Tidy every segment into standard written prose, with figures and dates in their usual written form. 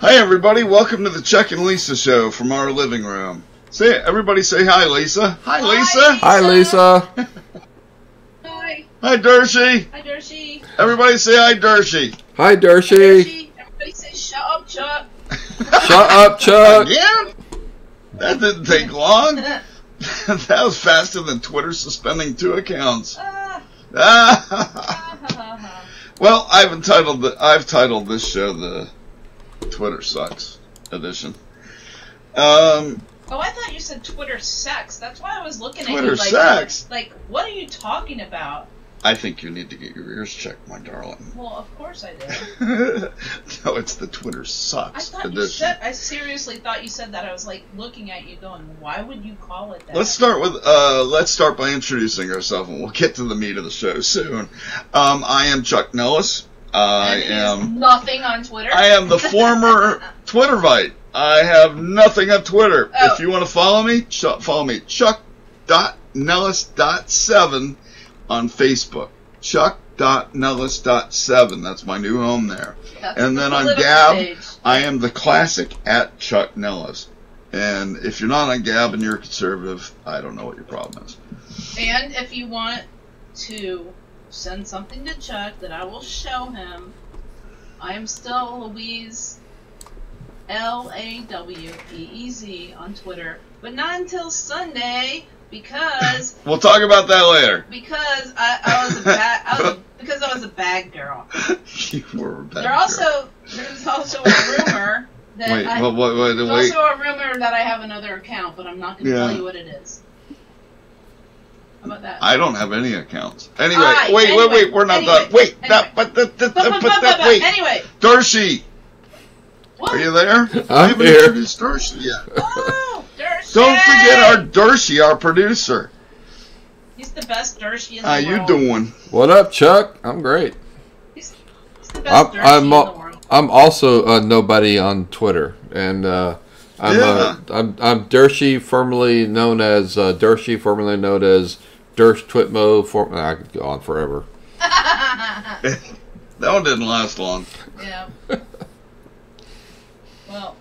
Hi everybody, welcome to the Chuck and Lisa show from our living room. Everybody say hi, Lisa. Hi, Lisa. Hi, Lisa. Hi. Hi, Dershie. Hi, Dershie. Everybody say hi, Dershie. Hi, Dershie. Everybody say shut up, Chuck. Shut up, Chuck. Yeah? That didn't take long. That was faster than Twitter suspending 2 accounts. Well, I've titled this show the Twitter Sucks edition. Oh, I thought you said Twitter sex. That's why I was looking at you Twitter like, sex? Like, what are you talking about? I think you need to get your ears checked, my darling. Well, of course I did. No, it's the Twitter Sucks edition. I seriously thought you said that. I was like looking at you going, why would you call it that? Let's start by introducing ourselves, and we'll get to the meat of the show soon. I am Chuck Nellis. I am nothing on Twitter. I am the former Twittervite. I have nothing on Twitter. Oh. If you want to follow me, Chuck.Nellis.7 on Facebook. Chuck.Nellis.7. That's my new home there. And then on Gab, page. I am the classic at Chuck Nellis. And if you're not on Gab and you're a conservative, I don't know what your problem is. And if you want to send something to Chuck that I will show him, I am still Louise, LAWEEZ on Twitter, but not until Sunday because we'll talk about that later. Because I was a bad girl. You were a bad girl. There's also a rumor that wait. Also a rumor that I have another account, but I'm not going to tell you what it is. How about that? I don't have any accounts. Anyway, wait, we're not done. Wait, wait. Anyway. Dershie. What? Are you there? I haven't introduced Dershie yet. Oh, Dershie. Don't forget our Dershie, our producer. He's the best Dershie in the world. How you doing? What up, Chuck? I'm great. He's the best Dershie in the world. I'm also nobody on Twitter, and I'm Dershie, formerly known as Dersh Twitmo. I could go on forever. That one didn't last long. Yeah. Well.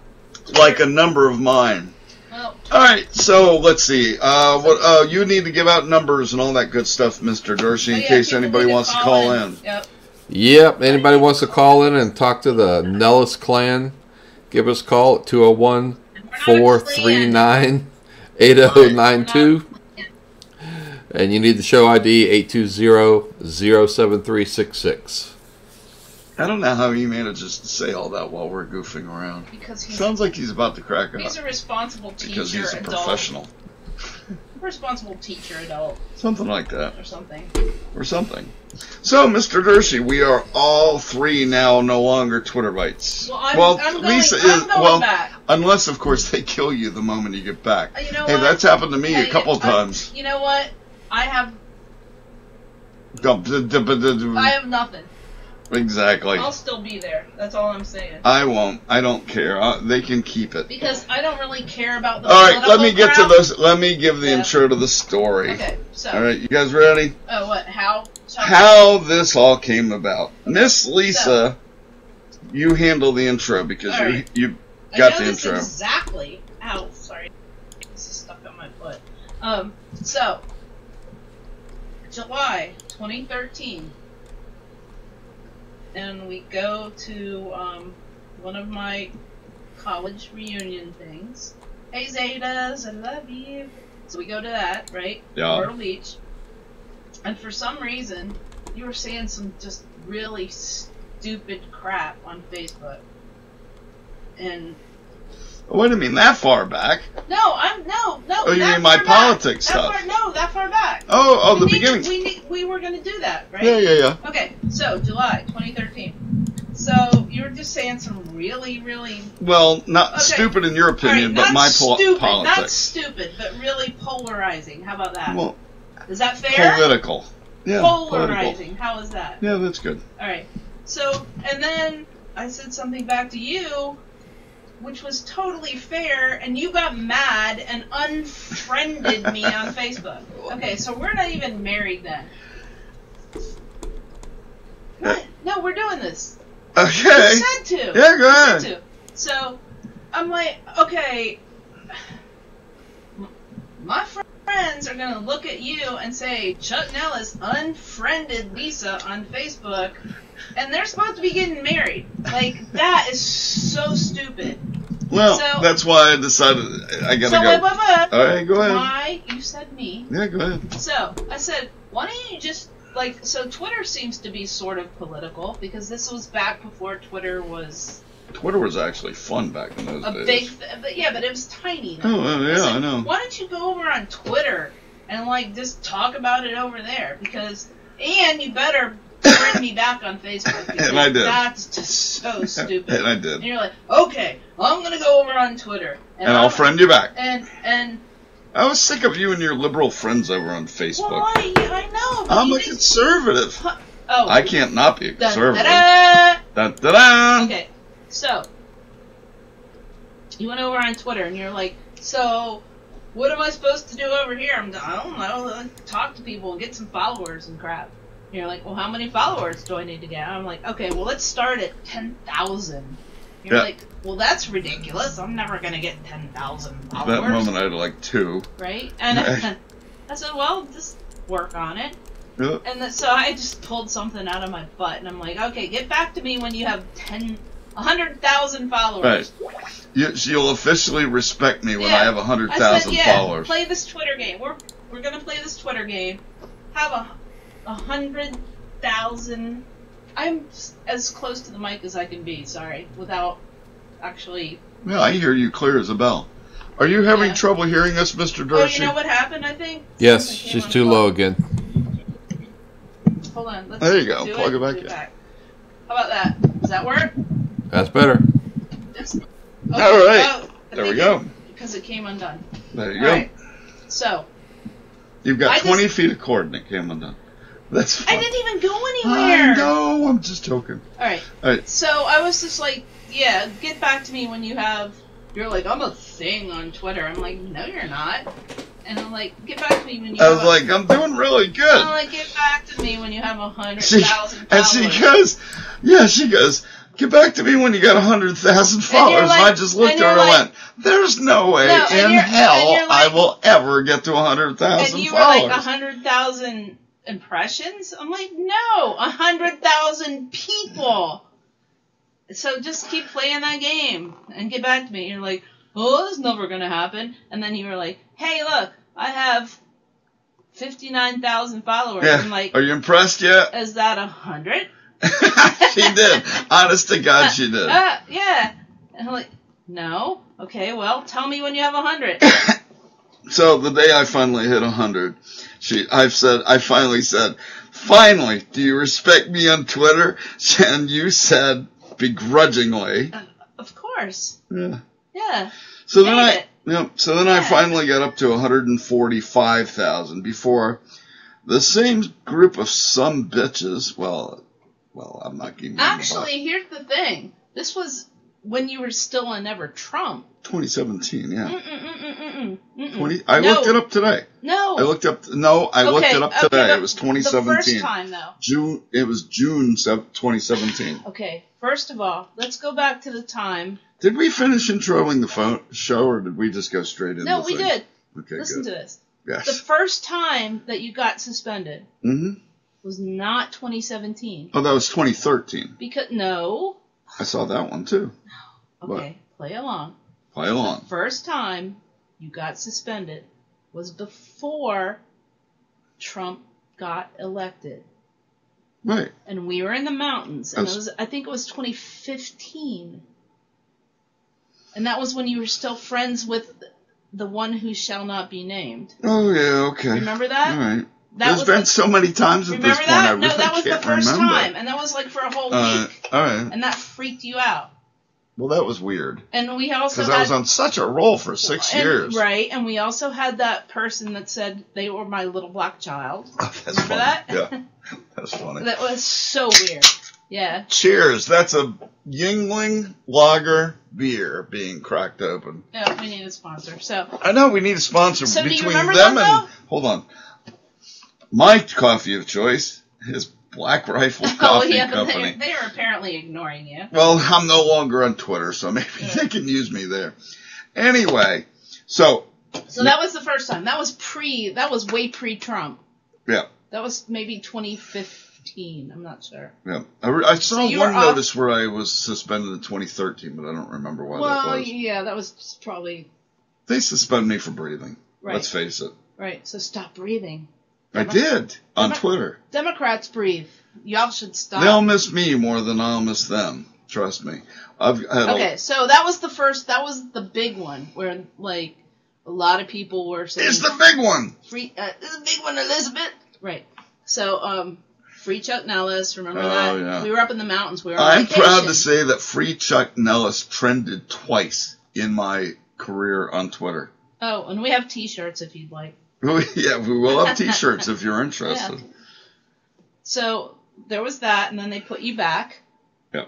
Like a number of mine. Well. All right, so let's see. You need to give out numbers and all that good stuff, Mr. Dershie, in case anybody wants to call in. Yep. Yep. Anybody wants to call in and talk to the Nellis clan? give us a call at 201-439-8092. And you need the show ID 820-07366. I don't know how he manages to say all that while we're goofing around. Because Sounds like he's about to crack up. He's a responsible teacher, because he's a adult. professional. Responsible teacher, adult. Something like that. Or something. So, Mr. Dershey, we are all three now no longer Twitter bites. Well, I'm going back. Unless, of course, they kill you the moment you get back. You know hey, what? that's happened to me a couple times. You know what? I have nothing. Exactly. I'll still be there. That's all I'm saying. I won't. I don't care. They can keep it. Because I don't really care about the all right, let me get to those. Let me give the intro to the story. Okay, so. All right, you guys ready? Oh, what? How? How this all came about. Miss Lisa, you handle the intro because you got the intro. Exactly. Ow, sorry. This is stuck on my foot. So, July 2013. And we go to one of my college reunion things. Hey Zetas, I love you. So we go to that, right? Yeah. Myrtle Beach. And for some reason, you were saying some just really stupid crap on Facebook. And what do you mean that far back? No. Oh, you mean my politics stuff? That far back. Oh, the beginning. We were going to do that, right? Yeah. Okay, so July 2013. So you were just saying some really, really... Well, not stupid in your opinion, but my politics. Not stupid, but really polarizing. How about that? Well, is that fair? Political. Yeah, polarizing. How is that? Yeah, that's good. All right. So, and then I said something back to you, which was totally fair, and you got mad and unfriended me on Facebook. Okay, so we're not even married then. What? No, we're doing this. Okay. You said to. Yeah, go ahead. So, I'm like, okay, my friends are going to look at you and say, Chuck Nellis unfriended Lisa on Facebook, and they're supposed to be getting married. Like, that is so stupid. Well, that's why I decided I gotta go. Wait. All right, go ahead. Why? You said me. Yeah, go ahead. So, I said, why don't you just, so Twitter seems to be sort of political, because this was back before Twitter was... Twitter was actually fun back in those days. But it was tiny. Oh, yeah, I know. Why don't you go over on Twitter and, just talk about it over there? And you better bring me back on Facebook. And I did. That's just so stupid. And I did. And you're like, okay, I'm going to go over on Twitter. And I'll friend you back. And I was sick of you and your liberal friends over on Facebook. Well, I know. I'm a conservative. Oh. I can't not be a conservative. Da-da-da! Okay, so you went over on Twitter and you're like, so what am I supposed to do over here? I don't know. Talk to people and get some followers and crap. And you're like, well, how many followers do I need to get? I'm like, okay, well, let's start at 10,000. You're like, well, that's ridiculous. I'm never going to get 10,000 followers. At that moment, I had 2. Right? And I said, well, just work on it. Yep. And so I just pulled something out of my butt, and I'm like, okay, get back to me when you have 100,000 followers. Right. You'll officially respect me when I have 100,000 followers. Play this Twitter game. We're going to play this Twitter game. Have 100,000... I'm as close to the mic as I can be, sorry, without actually... Yeah, I hear you clear as a bell. Are you having trouble hearing us, Mr. Dershey? Oh, you know what happened, I think? Yes, she's too low again. Hold on. There you go. Plug it back in. How about that? Does that work? That's better. Okay. All right. There we go. Because it came undone. There you go. Right. So. You've got 20 feet of cord and it came undone. That's fine. I didn't even go anywhere. No, I'm just joking. All right. So I was just like, yeah, get back to me when you have... You're like, I'm a thing on Twitter. I'm like, no, you're not. And I'm like, get back to me when you have... I was like, I'm doing really good. I'm like, get back to me when you have 100,000 followers. And she goes, get back to me when you got 100,000 followers. And I just looked at her and went, there's no way in hell I will ever get to 100,000 followers. And you were like, 100,000 impressions? I'm like, no, 100,000 people. So just keep playing that game and get back to me. You're like, oh, this is never going to happen. And then you were like, hey, look, I have 59,000 followers. Yeah. I'm like, are you impressed yet? Is that 100? She did. Honest to God, she did. Yeah. And I'm like, no. Okay, well, tell me when you have 100. So the day I finally hit 100, I finally said, finally, do you respect me on Twitter? And you said, begrudgingly. Of course. Yeah. Yeah. So then I finally got up to 145,000 before the same group of some bitches. Well, I'm not giving you. Actually, here's the thing. This was when you were still in Never Trump. 2017, yeah. I looked it up today. No. I looked it up today. It was 2017. The first time, though. It was June 2017. Okay. First of all, let's go back to the time. Did we finish introing the show, or did we just go straight into No, we did. Okay, Listen good. to this. Yes. The first time that you got suspended was not 2017. Oh, that was 2013. No. I saw that one, too. Okay, play along. Play along. The first time you got suspended was before Trump got elected. Right. And we were in the mountains. And I think it was 2015. And that was when you were still friends with the one who shall not be named. Oh, yeah, okay. Remember that? All right. There's been so many times at this point. Remember that? No, that was the first time. And that was like for a whole week. All right. And that freaked you out. Well, that was weird. And we also because I was on such a roll for 6 years. Right, and we also had that person that said they were my little black child. Oh, that's Remember funny. that? Yeah, that's funny. That was so weird. Yeah. Cheers. That's a Yuengling Lager beer being cracked open. Yeah, we need a sponsor. So I know we need a sponsor so between do you remember them that, and though? hold on. My coffee of choice is Black Rifle Coffee Company. They are apparently ignoring you. Well, I'm no longer on Twitter, so maybe they can use me there. Anyway, so that was the first time. That was way pre-Trump. Yeah. That was maybe 2015. I'm not sure. Yeah. I saw one notice where I was suspended in 2013, but I don't remember why that was. Well, yeah, that was probably... They suspended me for breathing. Right. Let's face it. Right, so stop breathing. I did, on Twitter. Democrats breathe. Y'all should stop. They'll miss me more than I'll miss them. Trust me. So that was the big one, where, like, a lot of people were saying... It's the big one! This is the big one, Elizabeth! Right. So, Free Chuck Nellis, remember that? Yeah. We were up in the mountains. We were I'm on vacation. proud to say that Free Chuck Nellis trended twice in my career on Twitter. Oh, and we have T-shirts if you'd like. Yeah, we will have T-shirts if you're interested. Yeah. So there was that, and then they put you back. Yeah.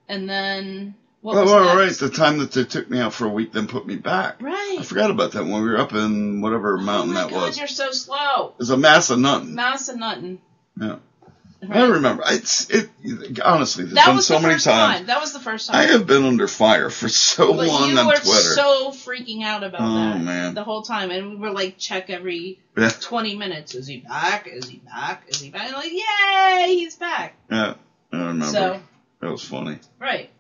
And then what was next? Right. The time that they took me out for a week, then put me back. Right. I forgot about that when we were up in whatever mountain that was. Oh my God, you're so slow. It was a Massanutten. Massanutten. Yeah. Right. I remember. Honestly, there's been so many times. That was the first time. I have been under fire for so long on Twitter. You were so freaking out about that. Oh, man. The whole time. And we were like, check every 20 minutes. Is he back? Is he back? Is he back? And like, yay, he's back. Yeah, I remember. So, that was funny. Right.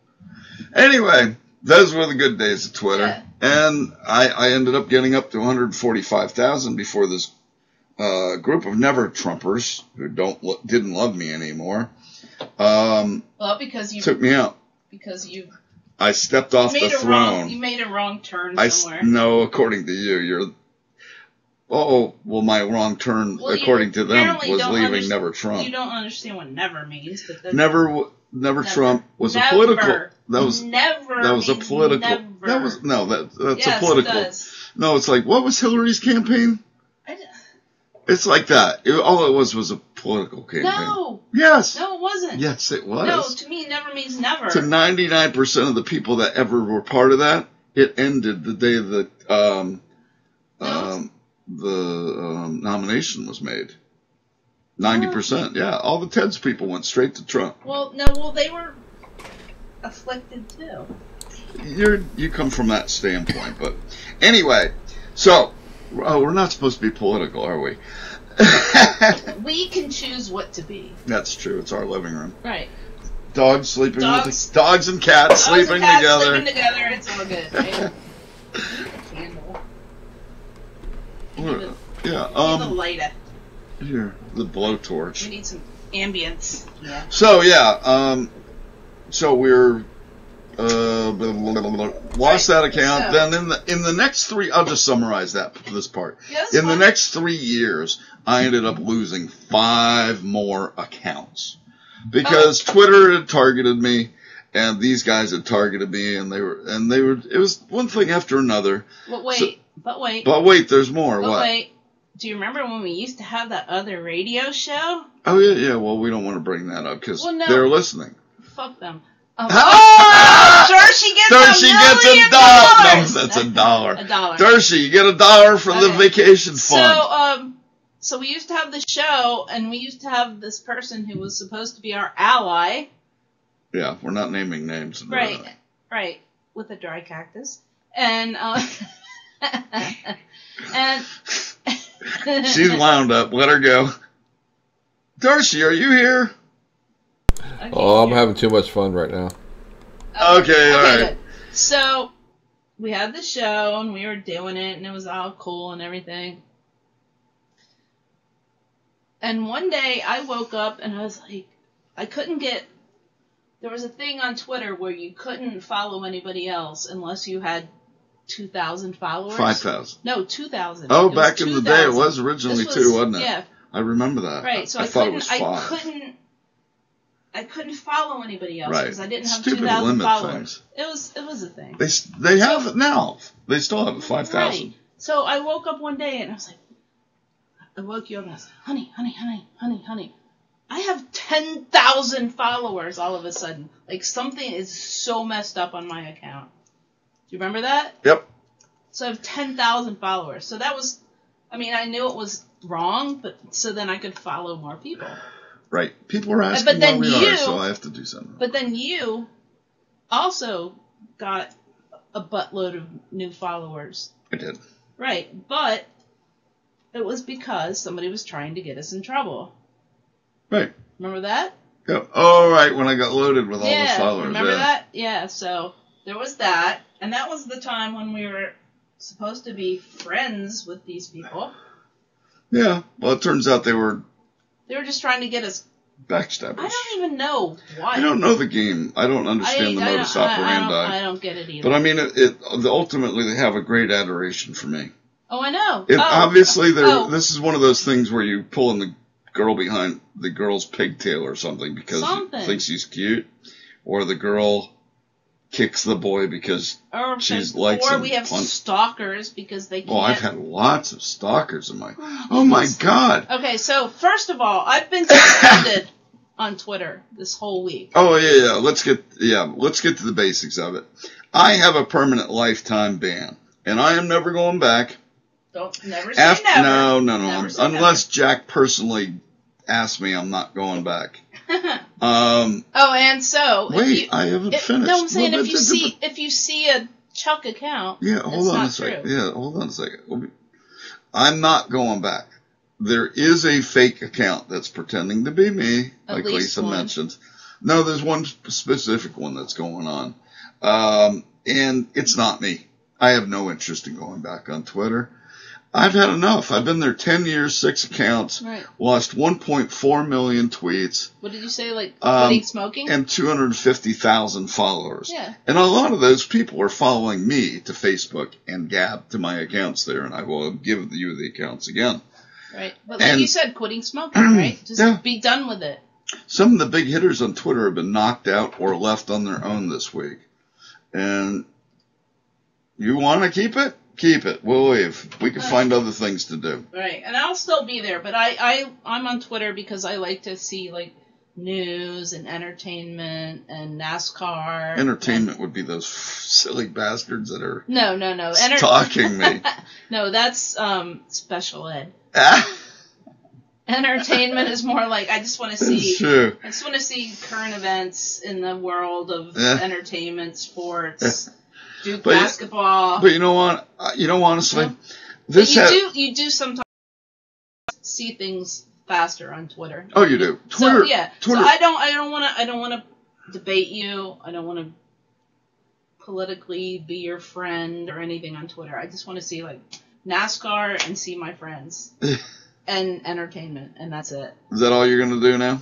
Anyway, those were the good days of Twitter. Yeah. And I ended up getting up to 145,000 before this group of never Trumpers who didn't love me anymore. Because you took me out. Because I stepped off the throne. You made a wrong turn somewhere. No, according to you, my wrong turn, according to them, was leaving Never Trump. You don't understand what never means, but Never Trump was a political. That was a political. Never. That's a political. It does. No, it's like, what was Hillary's campaign? It's like that. All it was a political campaign. No. Yes. No, it wasn't. Yes, it was. No, to me, never means never. To 99% of the people that ever were part of that, it ended the day that the nomination was made. 90%. Yeah, all the Ted's people went straight to Trump. Well, they were afflicted too. You come from that standpoint, but anyway, so we're not supposed to be political, are we? We can choose what to be. That's true. It's our living room. Right. Dogs sleeping dogs and cats sleeping together. Sleeping together. It's all good. Right? Candle. Yeah. The lighter. Here, the blowtorch. We need some ambience. Yeah. So yeah. So we're lost that account. Then in the next 3, I'll just summarize this part. Yeah, in the next 3 years, I ended up losing 5 more accounts because Twitter had targeted me, and these guys had targeted me, and they were. It was one thing after another. But wait. There's more. But what? Wait. Do you remember when we used to have that other radio show? Oh yeah. Well, we don't want to bring that up because they're listening. Fuck them. Dershie gets $1 million. No, that's $1. $1. Dershie, you get $1 from the vacation fund. So we used to have the show, and we used to have this person who was supposed to be our ally. Yeah, we're not naming names. Right, with a dry cactus, and and she's wound up. Let her go. Dershie, are you here? I'm having too much fun right now. Okay, all right. Good. So, we had the show, and we were doing it, and it was all cool and everything. And one day, I woke up, and I was like, I couldn't get... There was a thing on Twitter where you couldn't follow anybody else unless you had 2,000 followers. 5,000. No, 2,000. Oh, back in the day, it was originally 2, wasn't it? Yeah. I remember that. Right, so I thought it was 5. I couldn't follow anybody else because I didn't have Stupid 2,000 followers. Things. It was a thing. They have it now. They still have it, 5,000. Right. So I woke up one day and I was like, I woke you up and I was like, honey. I have 10,000 followers all of a sudden. Like something is so messed up on my account. Do you remember that? Yep. So I have 10,000 followers. So that was, I knew it was wrong, but so then I could follow more people. Right. People are asking why we are, so I have to do something. But then you also got a buttload of new followers. I did. Right. But it was because somebody was trying to get us in trouble. Right. Remember that? Yeah. Oh, right. When I got loaded with all the followers. Remember that? Yeah. So there was that. And that was the time when we were supposed to be friends with these people. Yeah. Well, it turns out they were just trying to get us backstabbers. I don't even know why. I don't know the game. I don't understand the modus operandi. I don't get it either. But I mean, ultimately they have a great adoration for me. Oh, I know. Obviously, this is one of those things where you pull in the girl behind the girl's pigtail or something because you think she's cute, or the girl kicks the boy because she's likes him. Or we have stalkers because they can't. Oh, I've had lots of stalkers in my... Oh, my God. Okay, so first of all, I've been suspended on Twitter this whole week. Oh, yeah. Let's get to the basics of it. I have a permanent lifetime ban, and I am never going back. Never say never. No. Unless Jack personally asks me, I'm not going back. And so I haven't finished. No, I'm saying if you see a Chuck account, hold on a second. Yeah, hold on a second. I'm not going back. There is a fake account that's pretending to be me, like Lisa mentioned. No, there's one specific one that's going on, and it's not me. I have no interest in going back on Twitter. I've had enough. I've been there 10 years, 6 accounts, lost 1.4 million tweets. What did you say, like quitting smoking? And 250,000 followers. Yeah. And a lot of those people are following me to Facebook and Gab to my accounts there, and I will give you the accounts again. Right. But like you said, quitting smoking, right? Just be done with it. Some of the big hitters on Twitter have been knocked out or left on their own this week. And you want to keep it? Keep it. We'll leave. We can find other things to do. Right. And I'll still be there, but I'm on Twitter because I like to see, like, news and entertainment and NASCAR. Entertainment would be those silly bastards that are No. stalking me. No, that's special ed. Entertainment is more like I just want to see. True. I just want to see current events in the world of entertainment, sports. Duke basketball. But you know what? Honestly, you do sometimes see things faster on Twitter. Oh, you do. Twitter. So, Twitter. So I don't want to debate you. I don't want to politically be your friend or anything on Twitter. I just want to see like NASCAR and see my friends and entertainment, and that's it. Is that all you're going to do now?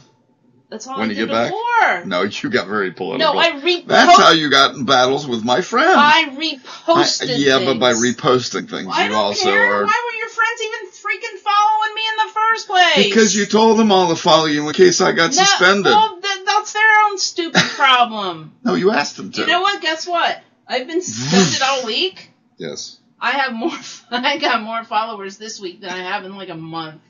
That's all when I you did get back? before. No, you got very political. No, I reposted. That's how you got in battles with my friends. I reposted things. But by reposting things, I you don't also care. are... Why were your friends even freaking following me in the first place? Because you told them all to follow you in case I got suspended. Well, that's their own stupid problem. No, you asked them to. You know what? Guess what? I've been suspended all week. Yes. I got more followers this week than I have in like a month.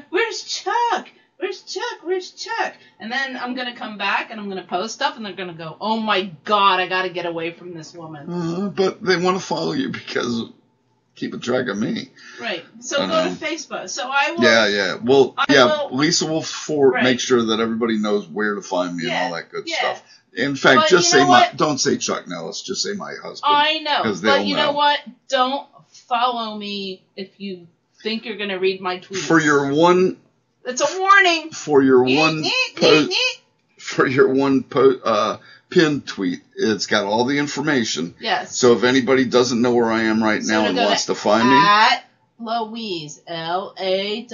Where's Chuck? Where's Chuck? Where's Chuck? And then I'm going to come back and I'm going to post stuff and they're going to go, oh my God, I got to get away from this woman. But they want to follow you because of keeping track of me. Right. So go to Facebook. So I will. Yeah. Well, Lisa will make sure that everybody knows where to find me and all that good stuff. In fact, but just say don't say Chuck Nellis, just say my husband. I know. But you know what? Don't follow me if you think you're going to read my tweets. For your one... It's a warning. For your one pinned tweet, it's got all the information. Yes. So if anybody doesn't know where I am right now and wants to find me, at Louise LAWEEZ.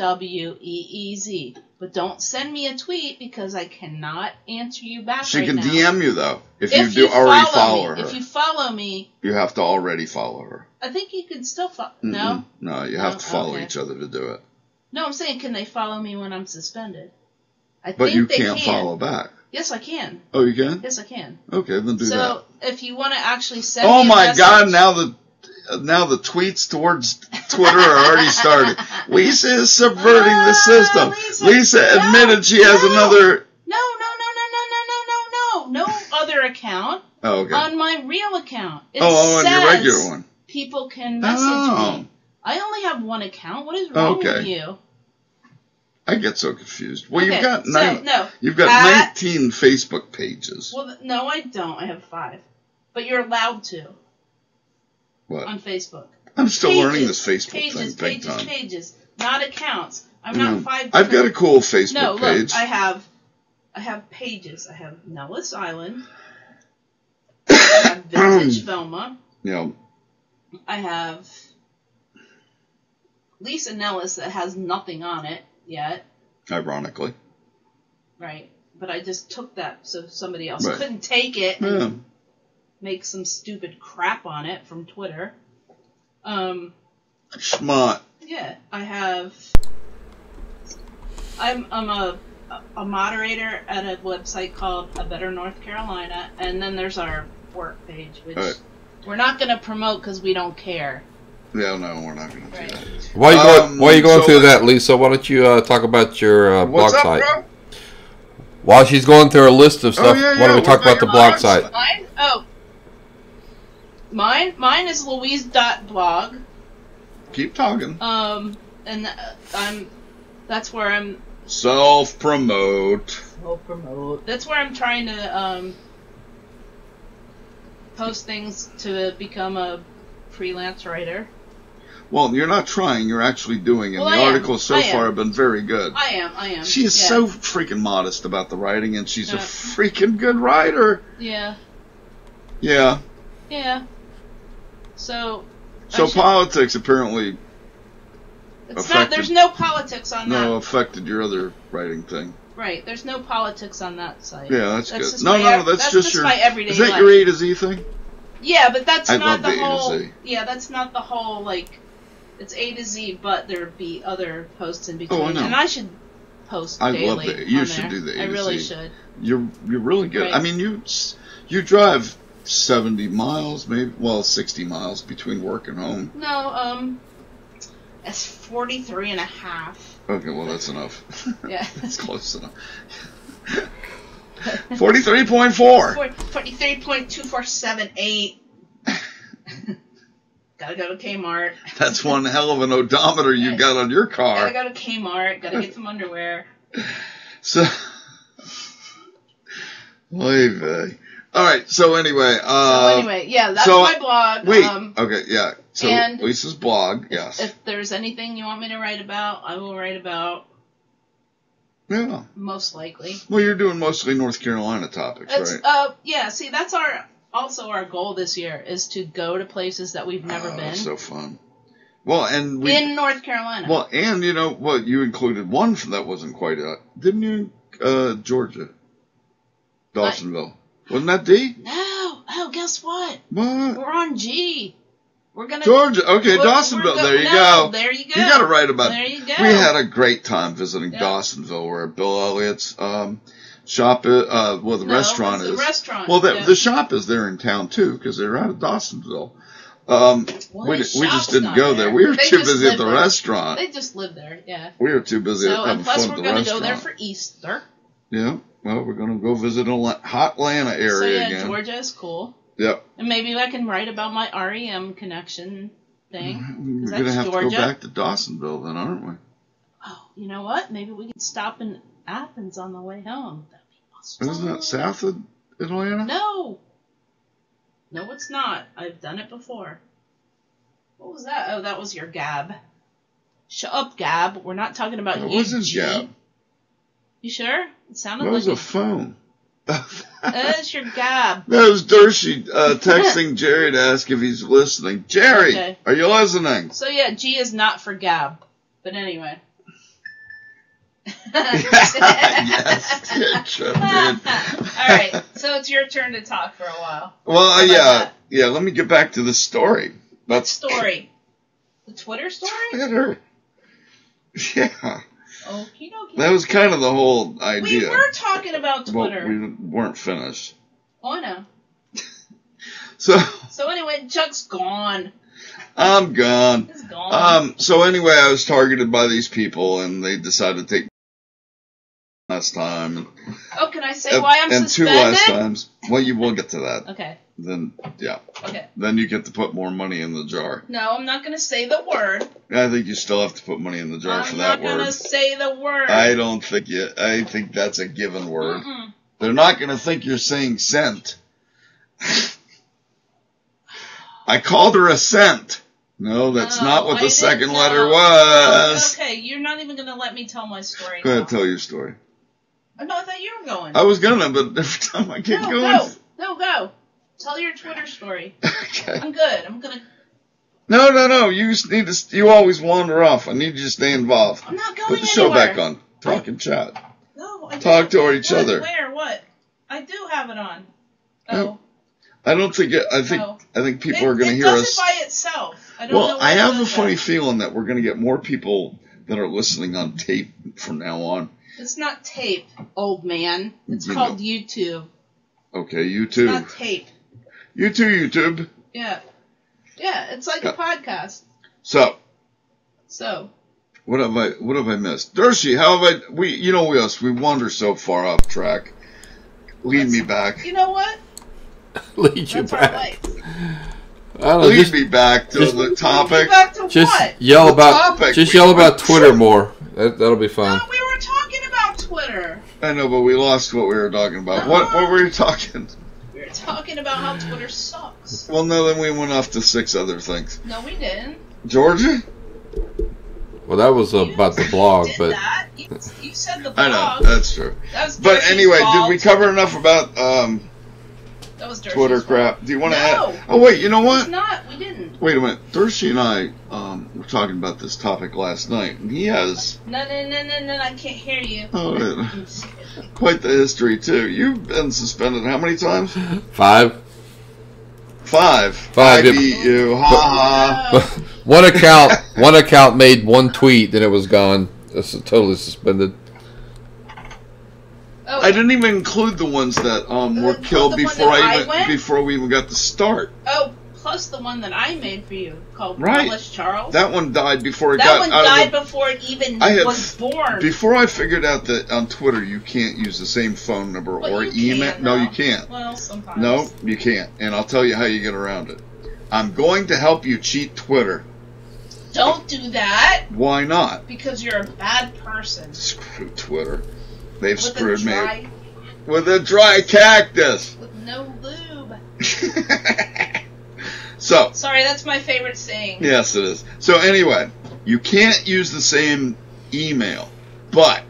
But don't send me a tweet because I cannot answer you back. She can DM you though if you already follow her. If you follow me, you have to already follow her. I think you can still follow. No, you have to follow each other to do it. No, I'm saying, can they follow me when I'm suspended? But you can't follow back. Yes, I can. Oh, you can? Yes, I can. Okay, then do that. So, if you want to actually send me a message... God, now the tweets towards Twitter are already started. Lisa is subverting the system. Lisa admitted she has another... No other account. Oh, okay. On my real account. It on your regular one. People can message me. I only have one account. What is wrong with you? I get so confused. Well, you've got 19 Facebook pages. Well, no, I don't. I have 5. But you're allowed to. What? On Facebook. I'm still learning this Facebook thing big time. Pages, not accounts. I'm not 5. I've got a cool Facebook page. Look, I have pages. I have Nellis Island. I have Vintage Velma. Yeah. I have Lisa Nellis that has nothing on it yet. Ironically. Right. But I just took that so somebody else couldn't take it and make some stupid crap on it from Twitter. Schmott. Yeah. I'm a moderator at a website called A Better North Carolina, and then there's our work page, which we're not going to promote because we don't care. Yeah, no, we're not going to do that. While you're going through that, Lisa, why don't you talk about your blog site? Bro? While she's going through a list of stuff, why don't we talk about the blog site? Mine is louise.blog. Keep talking. And that's where I'm... Self-promote. That's where I'm trying to post things to become a freelance writer. Well, you're not trying, you're actually doing it. The articles so far have been very good. I am. She is so freaking modest about the writing, and she's a freaking good writer. Yeah. Yeah. Yeah. So politics apparently there's no politics on that. No, affected your other writing thing. Right, there's no politics on that site. Yeah, that's good. That's just my everyday life. Is that your A to Z thing? Yeah, but that's not the whole... A to Z. Yeah, that's not the whole, like... It's A to Z, but there'd be other posts in between. Oh, I know. And I should post daily. I love that. You should do the A to Z. I really should. You're really good. Right. I mean, you drive 70 miles, 60 miles between work and home. No, it's 43 and a half. Okay, well, that's enough. Yeah. That's close enough. 43.4. 43.2478. Gotta go to Kmart. That's one hell of an odometer you got on your car. Gotta go to Kmart. Gotta get some underwear. So, all right. So anyway, that's my blog. Wait. Okay. Yeah. So Lisa's blog. Yes. If there's anything you want me to write about, I will write about. Yeah. Most likely. Well, you're doing mostly North Carolina topics, right? Yeah, see, that's our goal this year is to go to places that we've never been. That's so fun. Well, and in North Carolina. Well, and you know what? You included one that wasn't quite didn't you? Georgia, Dawsonville. Wasn't that D? No. Oh, guess what? What? We're on G. We're gonna Georgia. Okay, Dawsonville. There you go. There you go. You got it right about. There you go. We had a great time visiting Dawsonville, where Bill Elliott's shop is. The restaurant is. The restaurant. Well, the shop is there in town too, because they're out of Dawsonville. We just didn't go there. We were too busy at the restaurant. They just live there, yeah. We were too busy having fun at the restaurant. Plus, we're going to go there for Easter. Yeah. Well, we're going to go visit a hot Atlanta area again. Georgia is cool. Yep. And maybe I can write about my REM connection thing. We're going to have to go back to Dawsonville then, aren't we? Oh, you know what? Maybe we could stop in Athens on the way home. That'd be awesome. Isn't that south of Atlanta? No. No, it's not. I've done it before. What was that? Oh, that was your Gab. Shut up, Gab. We're not talking about you. It wasn't Gab. You sure? It sounded like it was a phone. That's your Gab. That was Dershie texting Jerry to ask if he's listening. Jerry, Are you listening? So yeah, G is not for Gab. But anyway. Yes. All right, so it's your turn to talk for a while. Well, yeah. Let me get back to the story. What story? The Twitter story? Twitter. Yeah. Okie dokie. That was kind of the whole idea. We were talking about Twitter. Well, we weren't finished. Oh, I know. So anyway, Chuck's gone. I'm gone. He's gone. So anyway, I was targeted by these people, and they decided to take last time. Oh, can I say why I'm suspended? And 2 last times. Well, you will get to that. Okay. Then, yeah. Okay. Then you get to put more money in the jar. No, I'm not going to say the word. I think you still have to put money in the jar for that word. I'm not going to say the word. I don't think I think that's a given word. Mm-mm. They're not going to think you're saying cent. I called her a cent. No, that's not what the second letter was. Okay, you're not even going to let me tell my story. Go ahead, tell your story. No, I thought you were going. I was going to, but every time I get going. Go. Tell your Twitter story. Okay. I'm good. I'm going to. No. You always wander off. I need you to stay involved. I'm not going Put the show back on. Talk and chat. No, Talk to each other. Where? What? I do have it on. Oh. I don't think it. I think people are going to hear us. It does it by itself. I don't know. I have a funny feeling that we're going to get more people that are listening on tape from now on. It's not tape, old man. It's called YouTube. Okay, YouTube. It's not tape. YouTube. Yeah. Yeah, it's like a podcast. So. What have I missed? Dershie, how have I we wander so far off track. Lead me back. You know what? Lead you back. Lead me back to the topic. Back to just what? Yell about Twitter more. That'll be fun. No, we were talking about Twitter. I know, but we lost what we were talking about. What were you talking? We were talking about how Twitter sucks. Well, no, then we went off to 6 other things. No, we didn't. Georgia? Well, that was about the blog, but that. You said the blog. I know, that's true. But anyway, did we cover enough about that was Twitter crap? Do you want to add? Oh wait, you know what? It's not. We didn't. Wait a minute. Dershie and I were talking about this topic last night, and he has. No! I can't hear you. Oh, quite the history too. You've been suspended how many times? 5. 5. I beat you. Ha ha. One account made one tweet, then it was gone. It's totally suspended. Oh, I didn't even include the ones that were killed before we even got to start. Oh, plus the one that I made for you called Wallace Charles. That one died before before it even was born. Before I figured out that on Twitter you can't use the same phone number or email. No, you can't. Well, sometimes. No, you can't. And I'll tell you how you get around it. I'm going to help you cheat Twitter. Don't do that. Why not? Because you're a bad person. Screw Twitter. They've screwed me. With a dry cactus. With no lube. So. Sorry, that's my favorite saying. Yes, it is. So anyway, you can't use the same email, but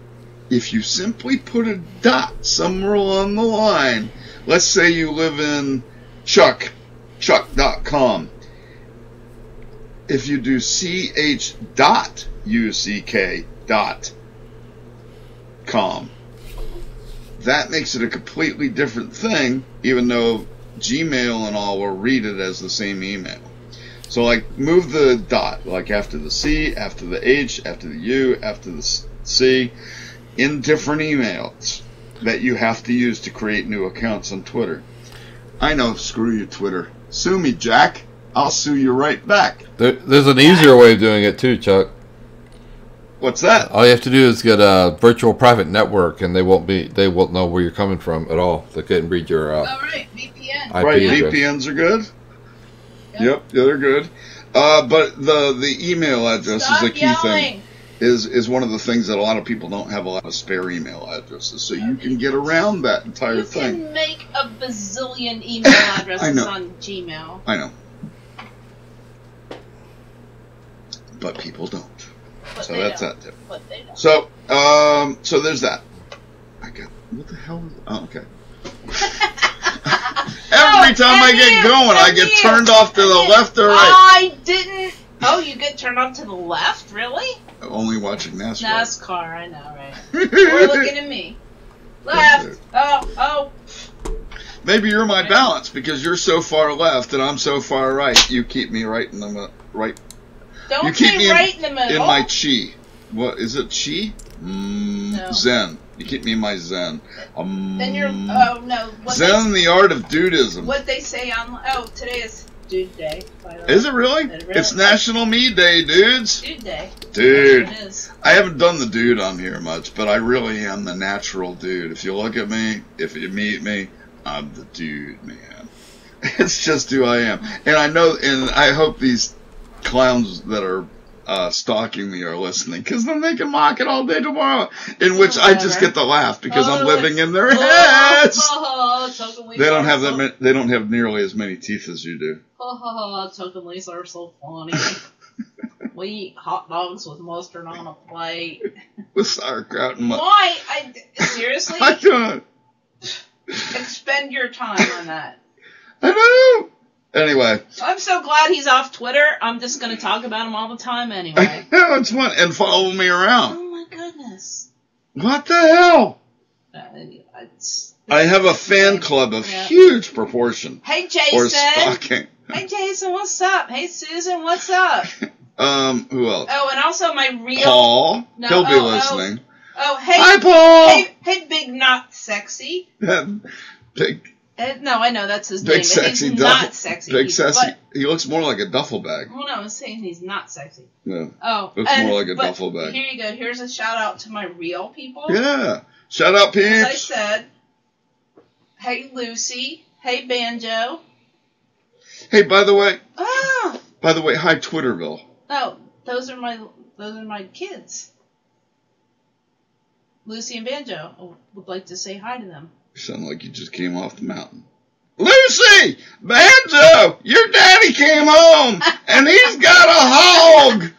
if you simply put a dot somewhere along the line, let's say you live in chuck.com. If you do ch.uck.com, that makes it a completely different thing, even though Gmail and all will read it as the same email. So, like, move the dot, like after the C, after the H, after the U, after the C, in different emails that you have to use to create new accounts on Twitter. I know, screw you, Twitter. Sue me, Jack. I'll sue you right back. There's an easier way of doing it, too, Chuck. What's that? All you have to do is get a virtual private network, and they won't know where you're coming from at all. They couldn't read your right, VPN. IP right, address. VPNs are good. Yep, yeah, they're good. But the email address is a key thing. Is one of the things that a lot of people don't have a lot of spare email addresses, so you can get around that entire thing. You can make a bazillion email addresses on Gmail. I know. But people don't. But so that's don't. that tip. But they don't. So there's that. What the hell? Oh, okay. Every time I get going, I get turned off to the left or right. I didn't. Oh, you get turned off to the left? Really? Only watching NASCAR. NASCAR, I know, right? We're looking at me. Left. Oh. Maybe you're my balance because you're so far left and I'm so far right. You keep me right in the right. Don't you keep me right in the middle. In my chi. What is it? Chi? No. Zen. You keep me in my Zen. Then you're. Oh no. Zen, the art of dudism. What they say on. Oh, today is Dude Day. By the way. Is it really? It's National Me Day, dudes. Dude Day. Dude. It is. I haven't done the dude on here much, but I really am the natural dude. If you look at me, if you meet me, I'm the dude, man. It's just who I am. And I know, and I hope these clowns that are stalking me are listening, because then they can mock it all day tomorrow, in which I just get to laugh because I'm living in their heads. They don't have that. They don't have nearly as many teeth as you do. Chuck and Lisa are so funny. We eat hot dogs with mustard on a plate. With sauerkraut and mustard. Why? Seriously? I don't. Expend your time on that. I know. Anyway. I'm so glad he's off Twitter. I'm just going to talk about him all the time anyway. No, it's fun. And follow me around. Oh my goodness. What the hell? I have a fan club of huge proportion. Hey, Jason. Or stalking. Hey, Jason, what's up? Hey, Susan, what's up? Who else? Oh, and also my real... Paul. No, he'll be listening. Oh, hey. Hi, Paul. Hey, Big Not Sexy. Big... no, I know that's his big name. Sexy he's duffel, not sexy. Big sexy. He looks more like a duffel bag. Well, no, I'm saying he's not sexy. No. Oh. Looks more like a duffel bag. Here you go. Here's a shout out to my real people. Yeah. Shout out, peeps. As I said, hey, Lucy. Hey, Banjo. Hey, by the way. Ah. By the way, hi, Twitterville. Oh, those are my kids. Lucy and Banjo. I would like to say hi to them. You sound like you just came off the mountain. Lucy! Banjo! Your daddy came home! And he's got a hog!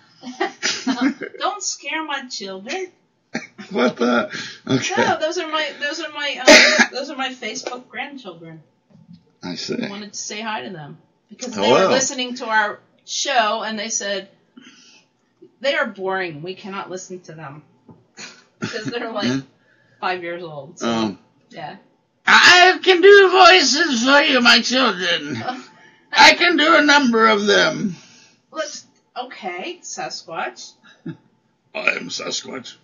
Don't scare my children. What the? Okay. No, those are my Facebook grandchildren. I see. I wanted to say hi to them. Because they were listening to our show and they said, they are boring. We cannot listen to them. Because they're like 5 years old. So, yeah. I can do voices for you, my children. I can do a number of them. Okay, Sasquatch. I am Sasquatch.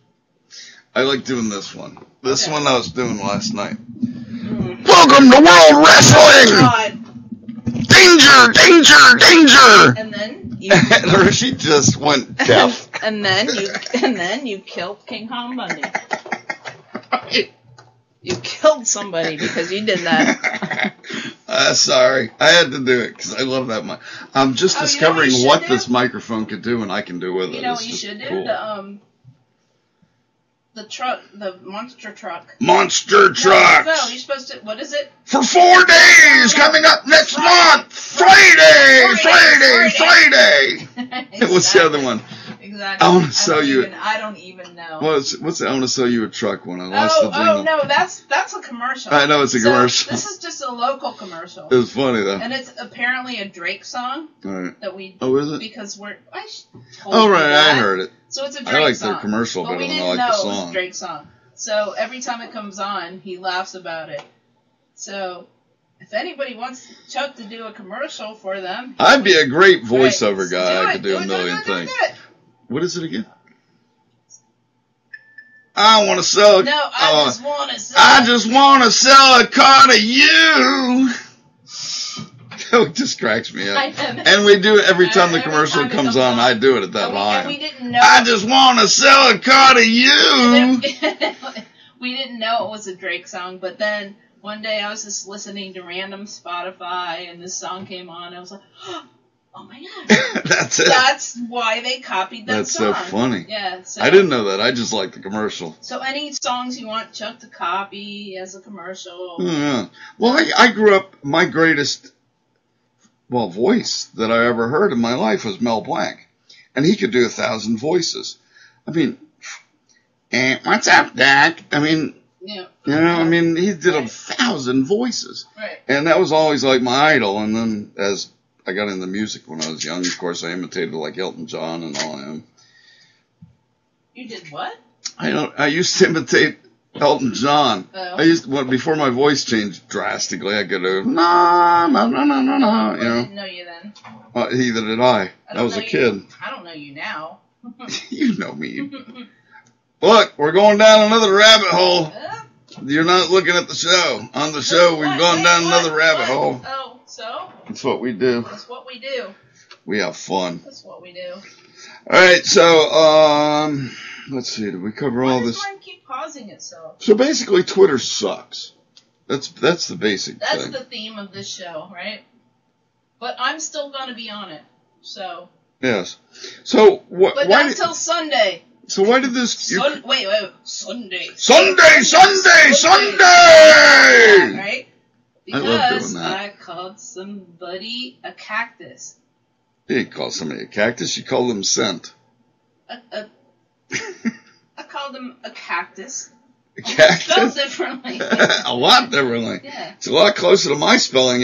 I like doing this one. This one I was doing last night. Welcome to World Wrestling! God. Danger, danger, danger! And then she just went deaf. and then you killed King Kong Bundy. You killed somebody because you did that. Sorry. I had to do it because I love that mic. I'm just discovering what this microphone could do and I can do with it. You know what you should do? Cool. The truck, the monster truck. Monster trucks! No, you're supposed to, what is it? For 4 days, coming up next month! Friday! Exactly. What's the other one? Exactly. I want to sell you. I don't even know. What's that? I want to sell you a truck when I lost the jingle. Oh no, that's a commercial. I know it's a commercial. This is just a local commercial. It was funny though. And it's apparently a Drake song. Right. That we. Oh, is it? Because right, I heard it. So it's a Drake song. I like their commercial better than I like the song. It was a Drake song. So every time it comes on, he laughs about it. So if anybody wants Chuck to do a commercial for them, I'd be a great voiceover guy. I could do a million things. What is it again? I want to sell. No, I just want to sell. I just want to sell a car to you. It just cracks me up. And we do it every time the commercial comes on. I do it at that line. We didn't know. I just want to sell a car to you. We didn't know it was a Drake song, but then one day I was just listening to random Spotify, and this song came on. I was like, oh my god. That's it. That's why they copied that song. That's so funny. Yeah. So, I didn't know that. I just like the commercial. So any songs you want Chuck to copy as a commercial? Yeah. Well, I grew up, my greatest, voice that I ever heard in my life was Mel Blanc. And he could do 1,000 voices. I mean, what's up, Dak? I mean, yeah. You know, I mean, he did 1,000 voices. Right. And that was always like my idol. And then as I got into music when I was young, of course, I imitated like Elton John and all of them. You did what? I used to imitate Elton John. Oh. Before my voice changed drastically, I could do, no, you know. I didn't know you then. Neither did I. I was a kid. I don't know you now. You know me. Look, we're going down another rabbit hole. You're not looking at the show. On the show, we've gone down another rabbit hole. Oh, so? That's what we do. That's what we do. We have fun. That's what we do. All right, so, let's see. Did we cover all this? Why does mine keep pausing itself? So basically, Twitter sucks. That's the basic thing. That's the theme of this show, right? But I'm still going to be on it, so. Yes. So, But not until Sunday. So why did this... Wait. Sunday! Right? Because I called somebody a cactus. You didn't call somebody a cactus. You called them scent. I called them a cactus. A cactus? Spelled differently. A lot differently. Yeah. It's a lot closer to my spelling.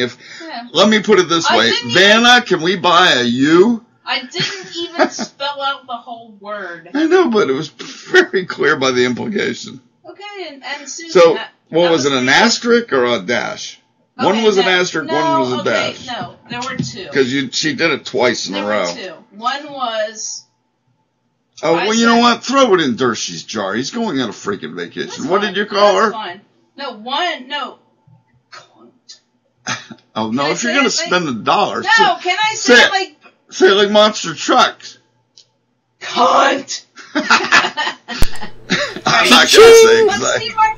Let me put it this way. Vanna, can we buy a U? I didn't even spell out the whole word. I know, but it was very clear by the implication. Okay, and Susan... So, what was it, an asterisk or a dash? Okay, one was an asterisk, one was a dash. No, there were two. Because she did it twice in a row. There were two. One was... Oh, well, you know what? Throw it in Dershey's jar. He's going on a freaking vacation. What did you call her? Fine. No. Oh, no, if you're going to spend $1. No, can I say it like... Say it like Monster Trucks. Cunt! I'm not going to say it exactly. My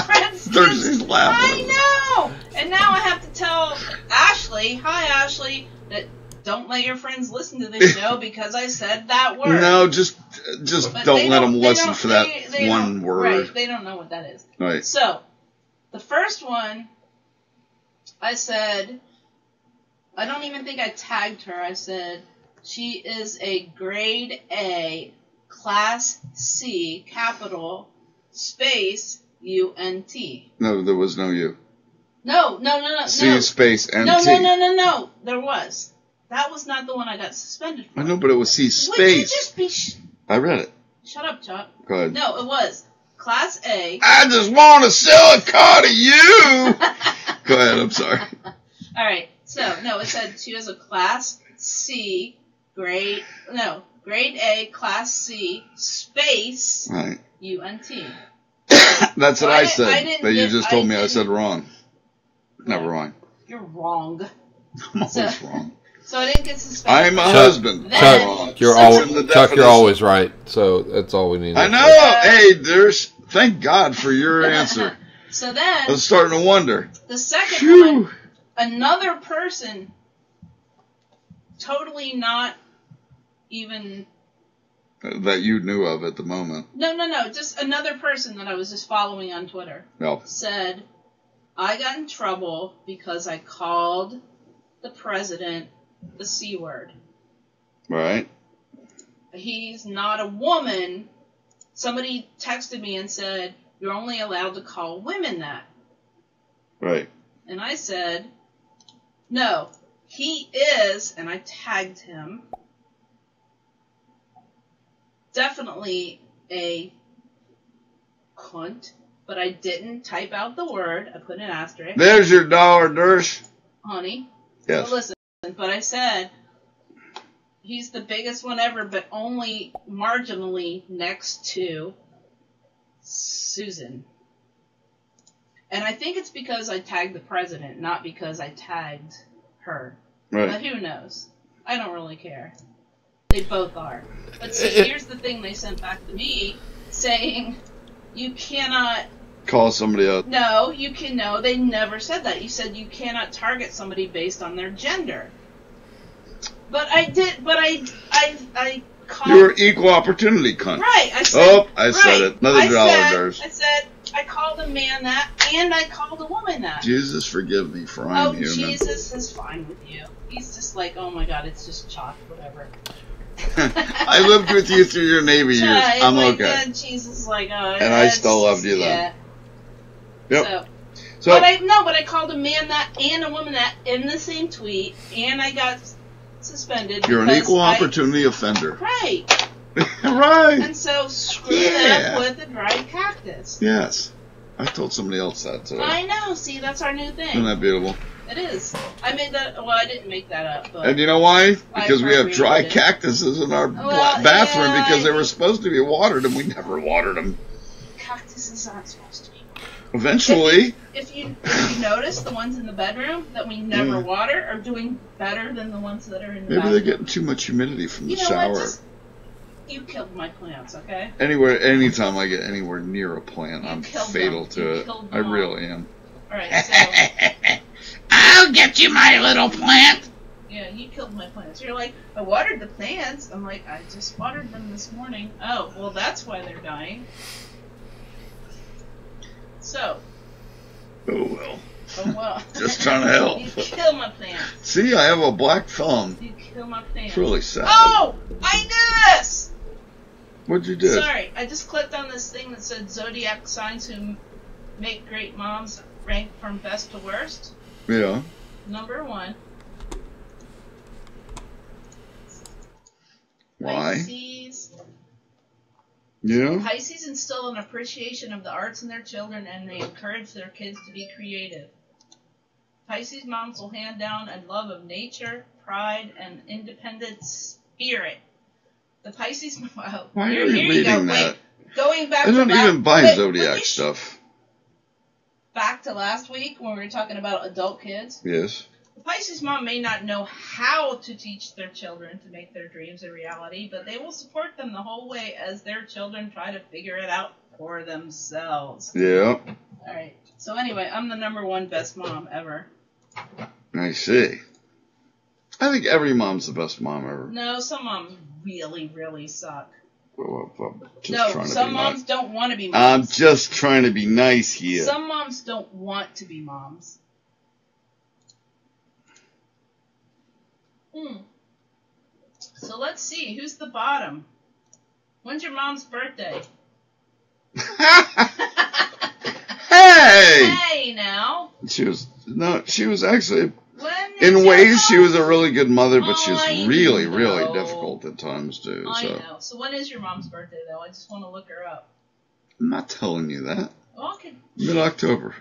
friends. Dershey's laughing. I know! And now I have to tell Ashley, hi Ashley, that don't let your friends listen to this show because I said that word. No, just don't let them listen for that one word. Right, they don't know what that is. Right. So, the first one, I said, I don't even think I tagged her. I said, she is a grade A, class C, capital, space, U-N-T. No, there was no U. No. C space N-T. No. There was. That was not the one I got suspended for. I know, but it was C space. Would you just be... I read it. Shut up, Chuck. Go ahead. No, it was class A. I just want to sell a car to you. Go ahead, I'm sorry. All right. So, no, it said she was a class C, grade A, class C, space, right. U-N-T. That's what I said. But you just told me I said wrong. Never mind. You're wrong. I'm always wrong. So I didn't get suspended. I'm a husband. Chuck, you're always right. So that's all we need. I know. Hey, thank God for your answer. So then, I was starting to wonder. The second one, another person, totally not even... That you knew of at the moment. No. Just another person that I was just following on Twitter. No. Said, I got in trouble because I called the president the C word. Right. he's not a woman. Somebody texted me and said, you're only allowed to call women that. Right. And I said, no, he is, and I tagged him, definitely a cunt, but I didn't type out the word. I put an asterisk. There's your $1, Nurse. Honey. Yes. So listen, but I said, he's the biggest one ever, but only marginally next to Susan. And I think it's because I tagged the president, not because I tagged her. Right. But who knows? I don't really care. They both are. But see, here's the thing they sent back to me, saying, you cannot... Call somebody out. No, you can... No, they never said that. You said you cannot target somebody based on their gender. But I did... But I called... You're an equal opportunity cunt. Right, I said... I said it. Another $1, I said, I called a man that, and I called a woman that. Jesus, forgive me, for I'm human. Jesus is fine with you. He's just like, oh my God, it's just chalk, whatever. I lived with you through your Navy years. I'm like, okay. Yeah, Jesus is like, oh, and I still loved you then. Yeah. Yep. But I called a man that and a woman that in the same tweet, and I got suspended. You're an equal opportunity offender. Right. Right. And so screw that with the dried cactus. Yes. I told somebody else that today. I know. See, that's our new thing. Isn't that beautiful? It is. I made that. Well, I didn't make that up. But and you know why? Because we have dry cactuses in our bathroom because they were supposed to be watered and we never watered them. Cactuses aren't supposed to be watered. Eventually. If you notice, the ones in the bedroom that we never water are doing better than the ones that are in the bathroom. Maybe they're getting too much humidity from the shower. You killed my plants, okay? Anytime I get anywhere near a plant, I'm fatal to it. I really am. Alright, so... I'll get you, my little plant! Yeah, you killed my plants. You're like, I watered the plants. I'm like, I just watered them this morning. Oh, well, that's why they're dying. So. Oh, well. Oh, well. Just trying to help. You kill my plants. See, I have a black thumb. You kill my plants. It's really sad. Oh! I knew this! What'd you do? Sorry, I just clicked on this thing that said Zodiac signs who make great moms rank from best to worst. Yeah. Number 1. Why? Pisces. Yeah. Pisces instill an appreciation of the arts in their children and they encourage their kids to be creative. Pisces moms will hand down a love of nature, pride, and independent spirit. The Pisces... Wow. Why are you reading that? Going back I don't even buy Zodiac stuff. Back to last week when we were talking about adult kids. Yes. The Pisces mom may not know how to teach their children to make their dreams a reality, but they will support them the whole way as their children try to figure it out for themselves. Yeah. Alright. So anyway, I'm the number 1 best mom ever. I see. I think every mom's the best mom ever. No, some moms really, really suck. Some moms don't want to be moms. I'm just trying to be nice here. Some moms don't want to be moms. So let's see, who's the bottom? When's your mom's birthday? Hey! Hey, now. She was actually... In ways, she was a really good mother, but she was really, really difficult at times, too. I know. So when is your mom's birthday, though? I just want to look her up. I'm not telling you that. Okay. Mid-October.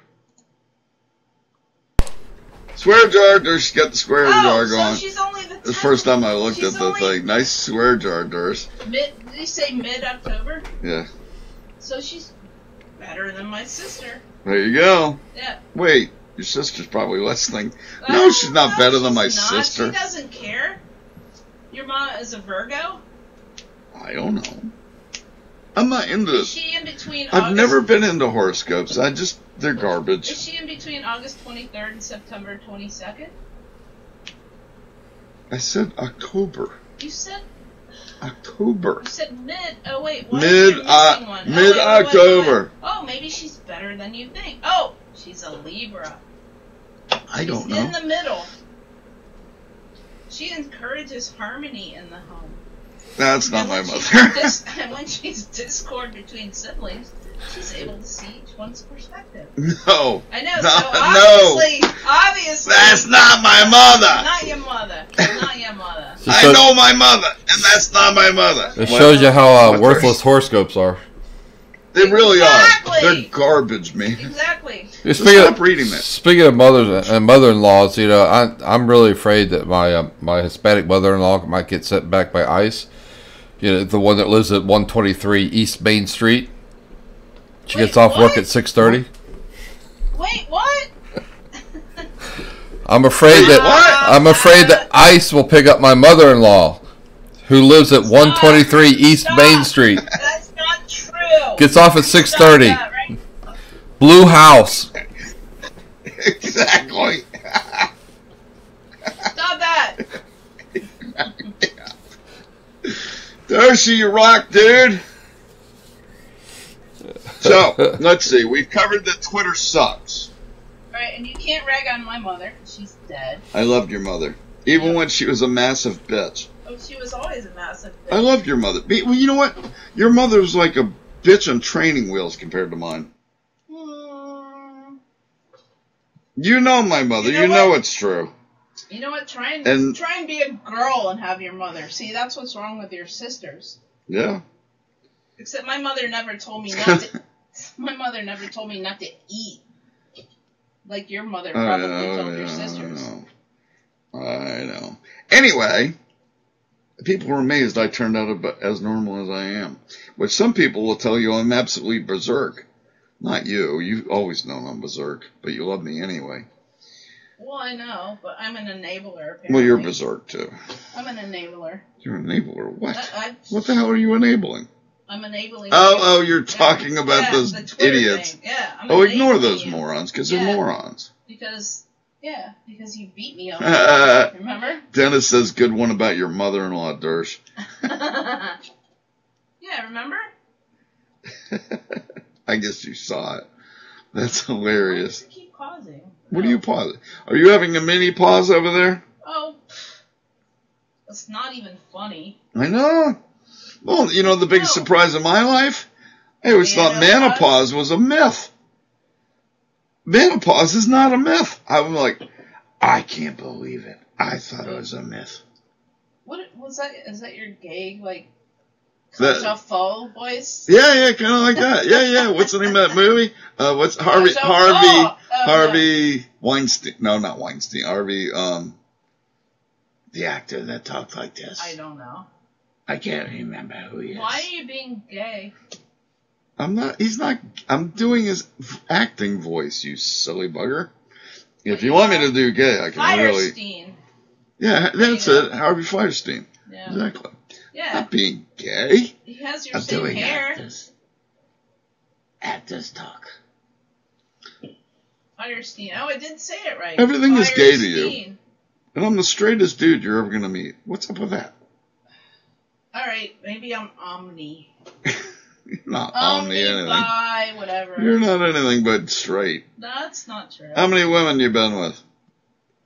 Swear jar, Durst. Got the swear jar going. She's only the 10th. The first time I looked at the thing. Nice swear jar, Durst. Did you say mid-October? Yeah. So she's better than my sister. There you go. Yeah. Wait. Your sister's probably listening. No, she's not better than my sister. She doesn't care. Your mom is a Virgo? I don't know. I'm not into this. Is she in between I've never been into horoscopes. They're garbage. Is she in between August 23rd and September 22nd? I said October. You said... October. You said mid... Oh, wait. Mid-October. Oh, maybe she's better than you think. Oh! She's a Libra. I don't know. She's in the middle. She encourages harmony in the home. That's not my mother. And when she's discord between siblings, she's able to see each one's perspective. No. I know. So obviously, that's not my mother. Not your mother. Not your mother. I know my mother, and that's not my mother. It shows you how worthless horoscopes are. They really are. They're garbage, man. Exactly. Stop reading that. Speaking of mothers and mother-in-laws, you know, I'm really afraid that my Hispanic mother-in-law might get sent back by ICE. You know, the one that lives at 123 East Main Street. She gets off work at 6:30. Wait, what? I'm afraid that ICE will pick up my mother-in-law, who lives at 123 East Main Street. That's not true. Gets off at 6:30. Right? Blue house. Exactly. Stop that. Darcy, you rock, dude. So, let's see. We've covered that Twitter sucks. Right, and you can't rag on my mother. She's dead. I loved your mother. Even when she was a massive bitch. Oh, she was always a massive bitch. I loved your mother. Well, you know what? Your mother was like a bitch on training wheels compared to mine. You know my mother. You know it's true. You know what? Try and be a girl and have your mother. See, that's what's wrong with your sisters. Yeah. Except my mother never told me not to. My mother never told me not to eat. Like your mother probably told your sisters. I know. Anyway, people were amazed I turned out as normal as I am. Which some people will tell you I'm absolutely berserk. Not you. You've always known I'm berserk. But you love me anyway. Well, I know, but I'm an enabler, apparently. Well, you're berserk, too. I'm an enabler. You're an enabler? What? What the hell are you enabling? I'm enabling. Oh, you're talking about those idiots. Thing. Yeah. Ignore those morons, because they're morons. Because you beat me on it. Remember? Dennis says, good one about your mother-in-law, Dersh. Yeah, remember? I guess you saw it. That's hilarious. Why does it keep pausing? What are you pausing? Are you having a mini pause over there? Oh, that's not even funny. I know. Well, you know the biggest surprise of my life? I always thought menopause was a myth. Menopause is not a myth. I'm like, I can't believe it. I thought it was a myth. What was that? Is that your gay, like, faux voice? Yeah, kind of like that. Yeah. What's the name of that movie? What's Harvey Weinstein? No, not Weinstein. Harvey, the actor that talked like this. I don't know. I can't remember who he is. Why are you being gay? He's not. I'm doing his acting voice, you silly bugger. If you want me to do gay, I can Firestein. Yeah, that's it. Harvey Firestein. Yeah. Exactly. Yeah. Not being gay. He has your same hair. Actors talk. Firestein. Oh, I did say it right. Everything is gay to you. And I'm the straightest dude you're ever going to meet. What's up with that? All right, maybe I'm omni. You're not omni anything. Bi, whatever. You're not anything but straight. That's not true. How many women you been with?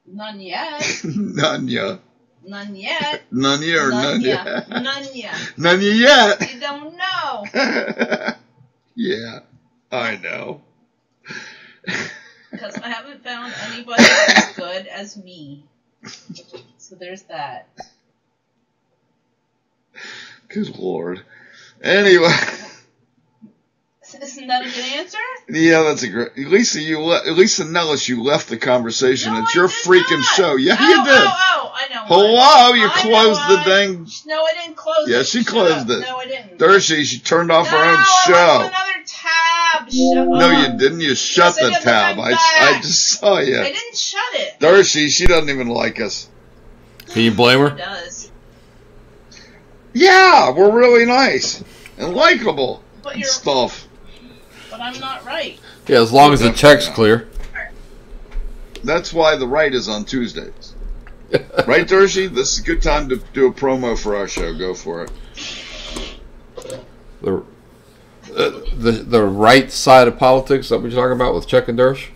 None yet. None yet. None yet. None yet or none yet? None yet. None yet. You don't know. Yeah, I know. Because I haven't found anybody as good as me. So there's that. Good Lord. Anyway. Isn't that a good answer? Yeah, that's a great. Lisa Nellis, you left the conversation. No, it's your freaking not. show. Yeah, you did. Oh, I know. Hello, you closed the dang. No, I didn't close it. Yeah, she closed it. No, I didn't. Dershey, she turned off her own show. I went to another tab. No, you didn't. You shut the tab. I just saw you. I didn't shut it. Dershey, she doesn't even like us. Can you blame her? She does. Yeah, we're really nice and likable and stuff. But I'm not right. Yeah, as long as the check's clear. That's why the right is on Tuesdays. Right, Dershey? This is a good time to do a promo for our show. Go for it. The right side of politics that we're talking about with Chuck and Dersh?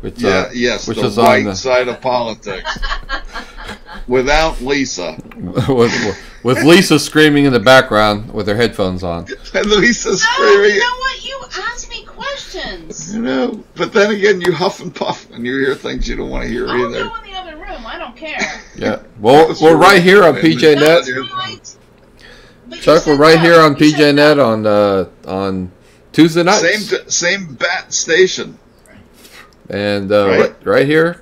Yes, which the right side of politics. without Lisa. with Lisa screaming in the background with her headphones on. And Lisa No, screaming. you know what? You ask me questions. You know, but then again, you huff and puff and you hear things you don't want to hear I'll either. go in the other room. I don't care. Yeah. Well, we're right here on PJNet. That's right. But you Chuck, said we're right no. here on You said PJNet no. on Tuesday nights. Same bat station. And Right. right here,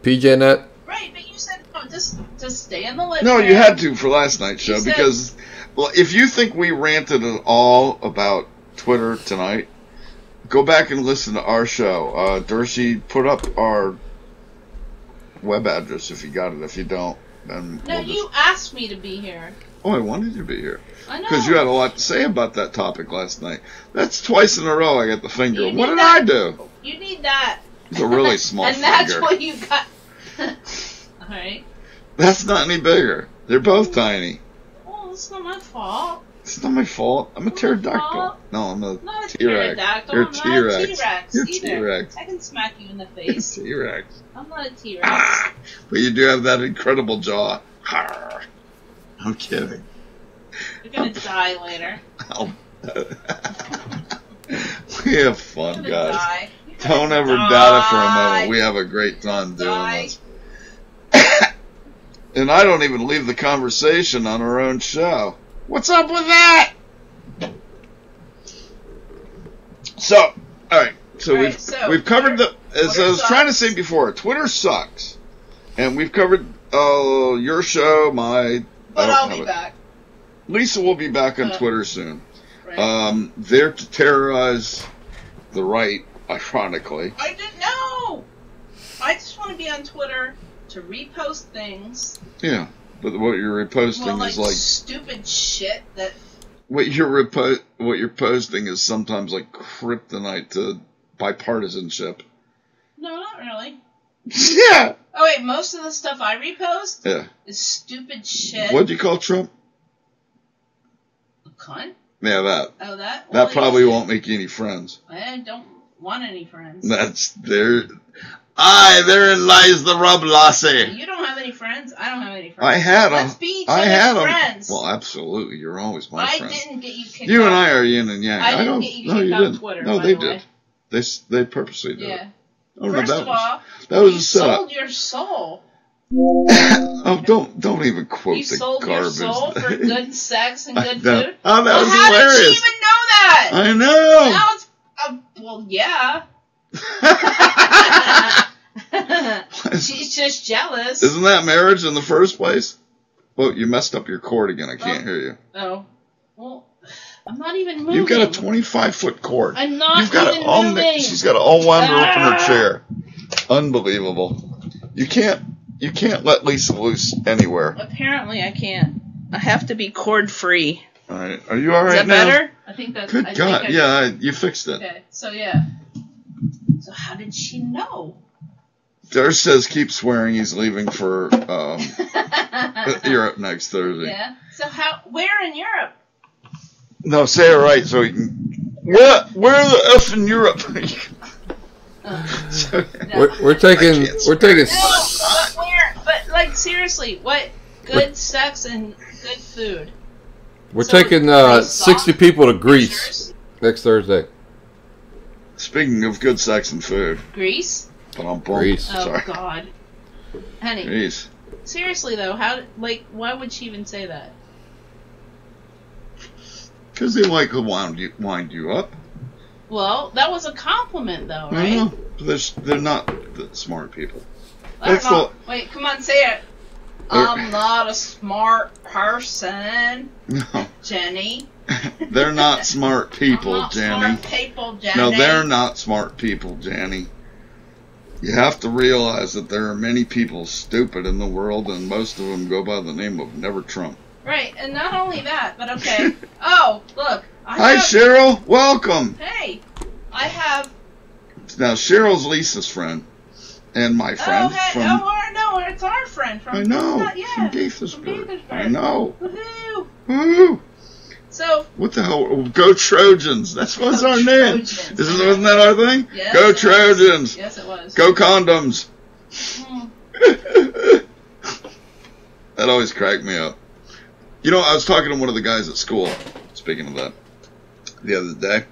PJNet. Right, but you said no. Just stay in the living No, room. you had to for last night's show You said- because, well, if you think we ranted at all about Twitter tonight, go back and listen to our show. Dershie put up our web address if you got it. If you don't, then No, we'll just... you asked me to be here. Oh, I wanted you to be here I know. because you had a lot to say about that topic last night. That's twice in a row I got the finger. You What need did that. I do? You need that. It's a really small and that's finger. what you got. All right. That's not any bigger. They're both tiny. Well, it's not my fault. It's not my fault. I'm a Not my pterodactyl. fault. No, I'm a Not a T-Rex. pterodactyl. You're I'm not a T-Rex. T-Rex You're either. T-Rex. I can smack you in the You're face. T-Rex. I'm not a T-Rex. Ah, but you do have that incredible jaw. Arr. I'm kidding. You're gonna die later. I'll- we have fun, You're gonna guys. die. You're Don't gonna ever die. doubt it for a moment. We have a great time doing Die. this. And I don't even leave the conversation on our own show. What's up with that? So, all right. So All right, we've covered the. As Twitter I was trying to sucks. say before, Twitter sucks, and we've covered your show, my. But I don't I'll have be it. back. Lisa will be back on Uh, Twitter soon. Right. There to terrorize the right, ironically. I didn't know. I just want to be on Twitter to repost things. Yeah, but what you're reposting Well, like is like stupid shit that. what you're posting is sometimes like kryptonite to bipartisanship. No, not really. Yeah. Oh wait, most of the stuff I repost Yeah. is stupid shit. What'd you call Trump? A cunt? Yeah, that. Oh, that. That Well, probably yes. won't make you any friends. I don't want any friends. That's there. Therein lies the rub, Lassie. You don't have any friends. I don't have any friends. I had Let's them. be each I other's had them. friends. Well, absolutely. You're always my I friend. didn't get you kicked You out. and I are yin and yang. I didn't don't. get you No, kicked you out didn't. Twitter, No, by they the way. did. They purposely did. Yeah. Oh, no, First that of all, was you a setup. sold your soul. Oh, don't even quote You the sold your garbage. soul for good sex and good know. food. Oh, that Well, was how hilarious. did she even know that? I know. Now it's well, yeah. She's just jealous. Isn't that marriage in the first place? Well, you messed up your cord again. I can't hear you. Oh, well, I'm not even moving. You've got a 25-foot cord. I'm not You've got even it all. moving. She's got it all wound her up in her Ah. chair. Unbelievable. You can't let Lisa loose anywhere. Apparently, I can't. I have to be cord free. All right. Are you all right Is that now? better? I think that's. Good God. Yeah, you fixed it. Okay. So yeah. So how did she know? Darsh says keep swearing. He's leaving for Europe next Thursday. Yeah. So where in Europe? No, say it right so he can. Where the F in Europe? So- No. We're taking I can't swear. But where? But like seriously, what? Good sex and good food. we're So taking they saw 60 people to Greece pictures? next Thursday. Speaking of good sex and food, Greece? Greece. Oh Sorry. God. Honey, Jeez. seriously though, why would she even say that? Because they like to wind you up. Well, that was a compliment though, I right? know. They're not the smart people. I don't That's know. Wait, come on, say it. I'm not a smart person, No, Jenny. they're not smart people, I'm not Jenny. smart people, Jenny. No, they're not smart people, Jenny. You have to realize that there are many people stupid in the world, and most of them go by the name of Never Trump. Right, and not only that, but okay. Oh, look. Hi, Cheryl. Welcome. Hey, I have. Now, Cheryl's Lisa's friend, and my friend no, it's our friend from. I know, Yeah, from Gaithersburg. Gaithersburg. I know. Woohoo! Woo! So. What the hell? Oh, go Trojans. That's what's Go our name. Trojans. Wasn't that our thing? Yes, Go it was. Trojans. Yes, it was. Go condoms. Mm. That always cracked me up. You know, I was talking to one of the guys at school, speaking of that, the other day.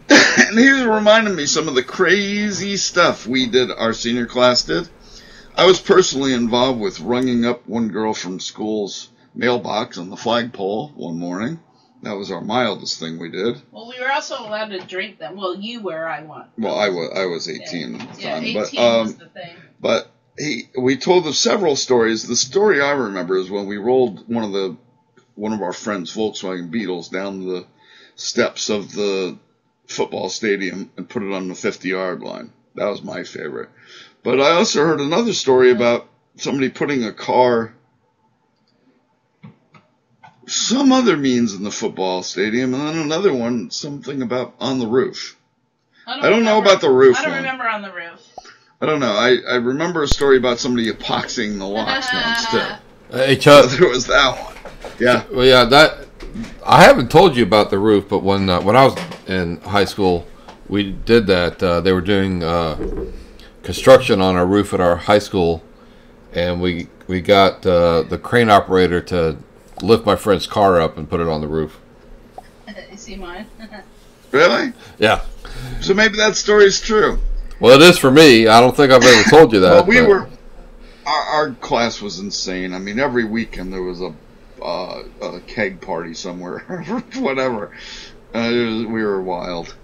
And he was reminding me some of the crazy stuff our senior class did. I was personally involved with ringing up one girl from school's mailbox on the flagpole one morning. That was our mildest thing we did. Well, we were also allowed to drink them. Well, you were, I want. Well, I was 18 at the time. 18 was the thing. But we told them several stories. The story I remember is when we rolled one of our friends' Volkswagen Beetles down the steps of the football stadium and put it on the 50-yard line. That was my favorite. But I also heard another story about somebody putting a car, some other means in the football stadium, and then another one, something about on the roof. I don't know about the roof I don't one. remember on the roof. I don't know. I remember a story about somebody epoxying the locks once, too. Hey, Chuck. There was that one. Yeah. Well, yeah, I haven't told you about the roof, but when I was in high school, we did that. They were doing construction on our roof at our high school, and we got the crane operator to lift my friend's car up and put it on the roof. You see mine? Really? Yeah. So maybe that story's true. Well, it is for me. I don't think I've ever told you that. Well, our class was insane. I mean, every weekend there was a keg party somewhere, whatever. We were wild.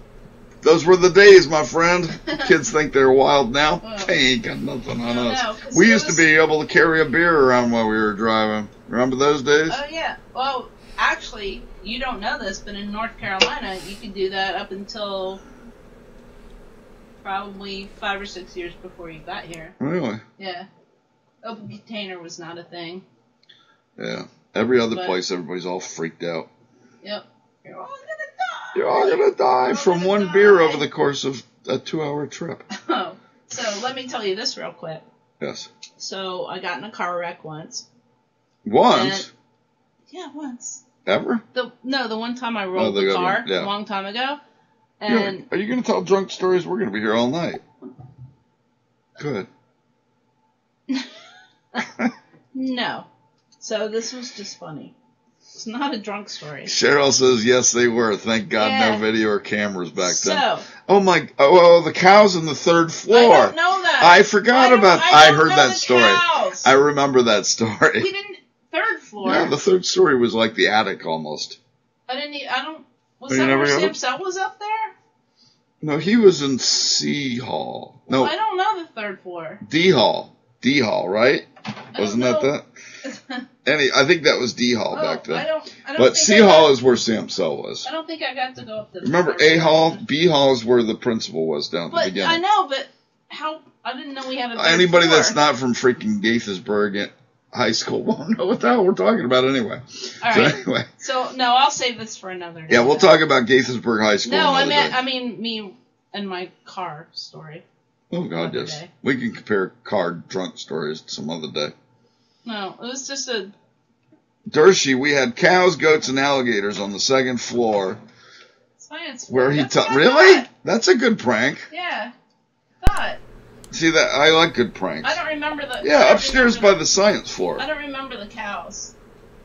Those were the days, my friend. Kids think they're wild now. Well, they ain't got nothing on us. No, we used to be able to carry a beer around while we were driving. Remember those days? Oh, yeah. Well, actually, you don't know this, but in North Carolina, you could do that up until probably 5 or 6 years before you got here. Really? Yeah. Open container was not a thing. Yeah. Every other place, everybody's all freaked out. Yep. You're all gonna die. You're all gonna die from one beer over the course of a 2-hour trip. Oh. So let me tell you this real quick. Yes. So I got in a car wreck once. Once? Yeah, once. Ever? The one time I rolled the car a long time ago. And are you going to tell drunk stories? We're going to be here all night. Good. No. So this was just funny. It's not a drunk story. Cheryl says, yes, they were. Thank God no video or cameras back then. So. Oh, the cows on the third floor. I don't know that. I forgot about I heard that story. Cows. I remember that story. He didn't. Third floor. Yeah, the third story was like the attic almost. Was that where Sam Sell was up there? No, he was in C Hall. No. Well, I don't know the third floor. D Hall, right? Wasn't that? I think that was D Hall back then. I don't but C Hall is where Sam Sell was. I don't think I got to go up to the Remember A Hall? B Hall is where the principal was down at the beginning. I know, but how? I didn't know we had a third Anybody floor. that's not from freaking Gaithersburg High School won't know what the hell we're talking about anyway. All right. So, no, I'll save this for another day. Yeah, we'll talk about Gaithersburg High School another day. I mean me and my car story. Oh, God, yes. Day. We can compare car drunk stories some other day. No, it was just a... Dershey, we had cows, goats, and alligators on the second floor. Science. Where he Really? That's a good prank. Yeah. Thought. See, that I like good pranks. I don't remember the... Yeah, upstairs by the science floor. I don't remember the cows.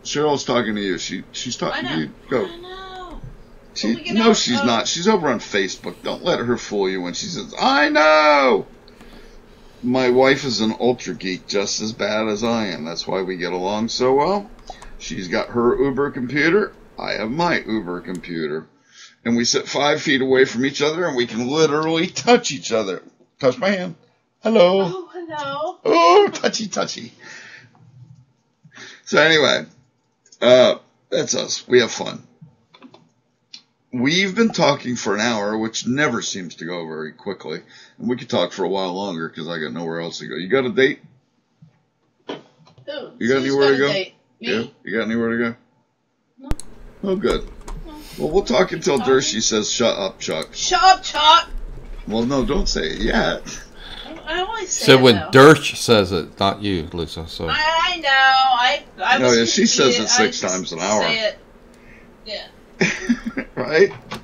Cheryl's talking to you. She's talking to you. Go. I know. She's not. She's over on Facebook. Don't let her fool you when she says, I know! My wife is an ultra geek just as bad as I am. That's why we get along so well. She's got her Uber computer. I have my Uber computer. And we sit 5 feet away from each other and we can literally touch each other. Touch my hand. Hello. Oh, hello. Oh, touchy. So anyway, that's us. We have fun. We've been talking for an hour, which never seems to go very quickly. And we could talk for a while longer because I got nowhere else to go. You got a date? Who? You got anywhere to go? Me? Yeah. You got anywhere to go? No. Oh, good. No. Well, we'll talk until Dershey says, shut up, Chuck. Shut up, Chuck! Well, no, don't say it yet. I always say so it, when though. Dersh says it, not you, Lisa. So I know. I was no, yeah, she says it confused. 6 times an hour. Say it. Yeah. Right? Yeah,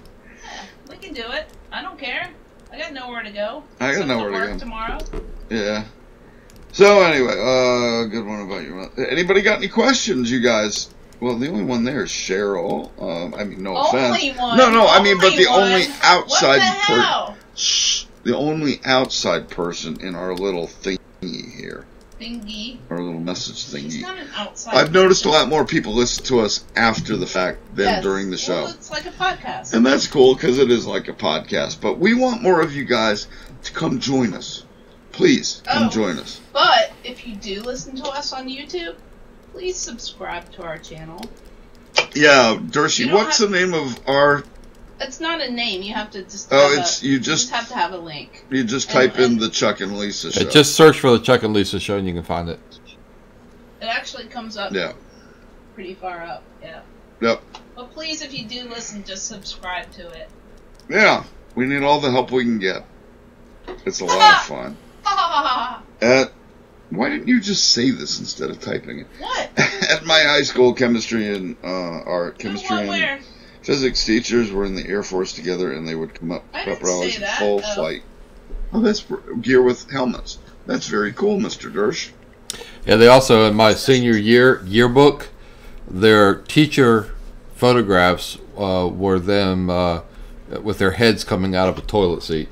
we can do it. I don't care. I got nowhere to go. I got nowhere to work go tomorrow. Yeah. So anyway, good one about your mother. Anybody got any questions, you guys? Well, the only one there is Cheryl. I mean, no offense. No, I mean, but the only outside the only outside person in our little thingy here. Our little message thingy. She's not an outside I've noticed a lot more people listen to us after the fact than during the show. Well, it's like a podcast. And that's cool because it is like a podcast. But we want more of you guys to come join us. Please, come join us. But if you do listen to us on YouTube, please subscribe to our channel. Yeah, Dershie, what's the name of our... It's not a name. You have to just... you just have to have a link. You just type in the Chuck and Lisa show. Just search for the Chuck and Lisa show and you can find it. It actually comes up pretty far up, Yep. But please, if you do listen, just subscribe to it. Yeah, we need all the help we can get. It's a lot of fun. Why didn't you just say this instead of typing it? What? At my high school, chemistry and art, chemistry and physics teachers were in the Air Force together, and they would come up pep rallies in full flight. Oh, that's gear with helmets. That's very cool, Mr. Dersh. Yeah, they also, in my senior yearbook, their teacher photographs were them with their heads coming out of a toilet seat.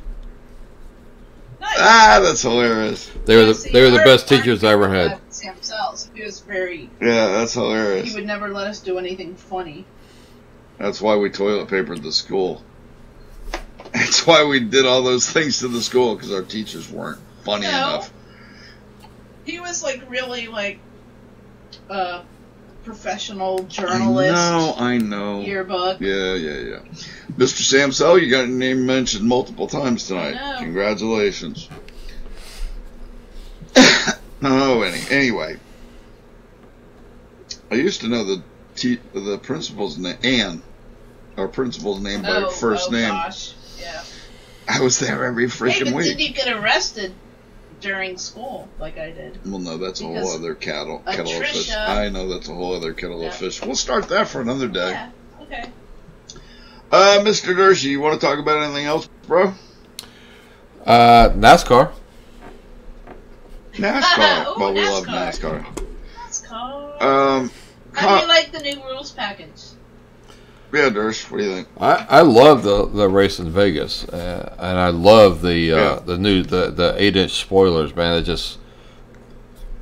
Nice. Ah, that's hilarious. They were the best teachers I ever had. Sam Sells. He was very... Yeah, that's hilarious. He would never let us do anything funny. That's why we toilet papered the school. That's why we did all those things to the school, because our teachers weren't funny enough. He was really professional journalist. I know. Yearbook. Yeah. Mr. Samsell, you got your name mentioned multiple times tonight. Congratulations. Anyway. I used to know the principal's name, Anne. Our principal's name by first name. Gosh. Yeah. I was there every freaking week. Did you get arrested during school like I did? Well, no, that's a whole other kettle of fish. I know that's a whole other kettle of fish. We'll start that for another day. Yeah, okay. Mr. Dershie, you want to talk about anything else, bro? NASCAR. NASCAR. Well, we NASCAR. love NASCAR. How do you like the new rules package? Yeah, Dersh, what do you think? I love the race in Vegas, and I love the new 8-inch spoilers, man. It just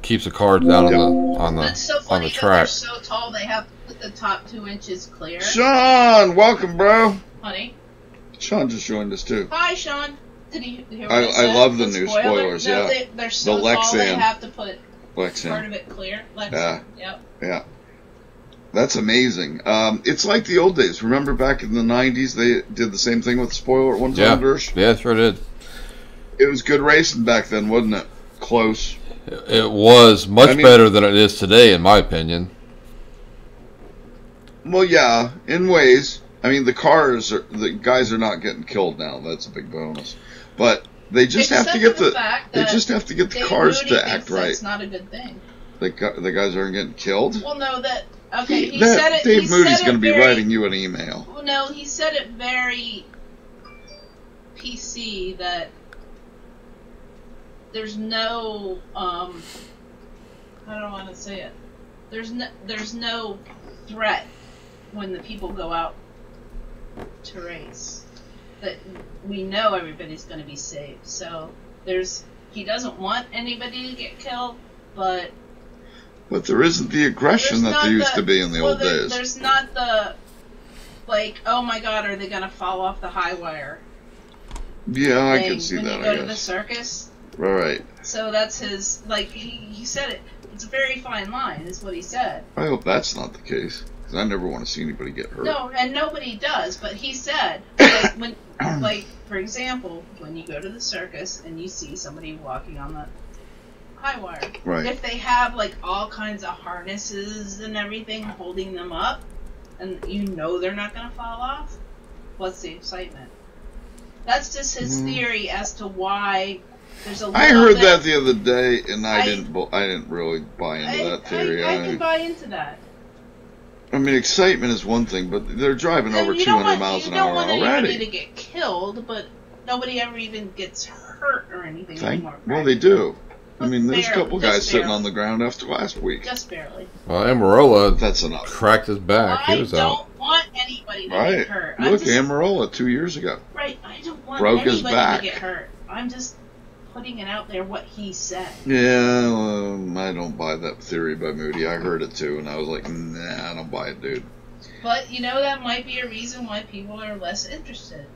keeps the cars down on the That's so funny track. They're so tall they have to put the top 2 inches clear. Sean, welcome, bro. Honey. Sean just joined us too. Hi, Sean. Did you hear what I love the new spoilers. No, yeah, they're so tall they have to put part of it clear. Yeah. Yep. Yeah. That's amazing. It's like the old days. Remember back in the 90s, they did the same thing with the spoiler at one time, Dersh? Yeah, sure did. It was good racing back then, wasn't it? Close. It was much better than it is today, in my opinion. Well, yeah, in ways. I mean, the guys are not getting killed now. That's a big bonus. But they just have to get the cars to act right. That's not a good thing. The guys aren't getting killed? Well, no, he said it. Dave Moody's going to be writing you an email. Well, no, he said it very PC that there's no I don't want to say it. There's no threat when the people go out to race. That we know everybody's going to be safe. So he doesn't want anybody to get killed, but there isn't the aggression that there used to be in the old days. There's not the, oh my God, are they going to fall off the high wire? Yeah, I can see that, When you go to the circus. Right. So that's his, he said it. It's a very fine line, is what he said. I hope that's not the case, because I never want to see anybody get hurt. No, and nobody does, but he said, for example, when you go to the circus and you see somebody walking on the high wire. Right. If they have all kinds of harnesses and everything holding them up, and they're not going to fall off, what's the excitement? That's just his theory as to why there's a little I heard that the other day, and I didn't really buy into that theory. I can buy into that. I mean, excitement is one thing, but they're driving over 200 miles an hour already. You don't want anybody to get killed, but nobody ever even gets hurt or anything anymore. Well, they do. I mean, there's a couple guys sitting barely. on the ground after last week. Just barely. Well, Amarola That's enough. cracked his back. He was I out. don't want anybody to Right. get hurt. Look, Amarola 2 years ago. Right, I don't want Broke his anybody back. to get hurt. I'm just putting it out there what he said. Yeah, I don't buy that theory by Moody. I heard it too, and I was like, nah, I don't buy it, dude. But, you know, that might be a reason why people are less interested.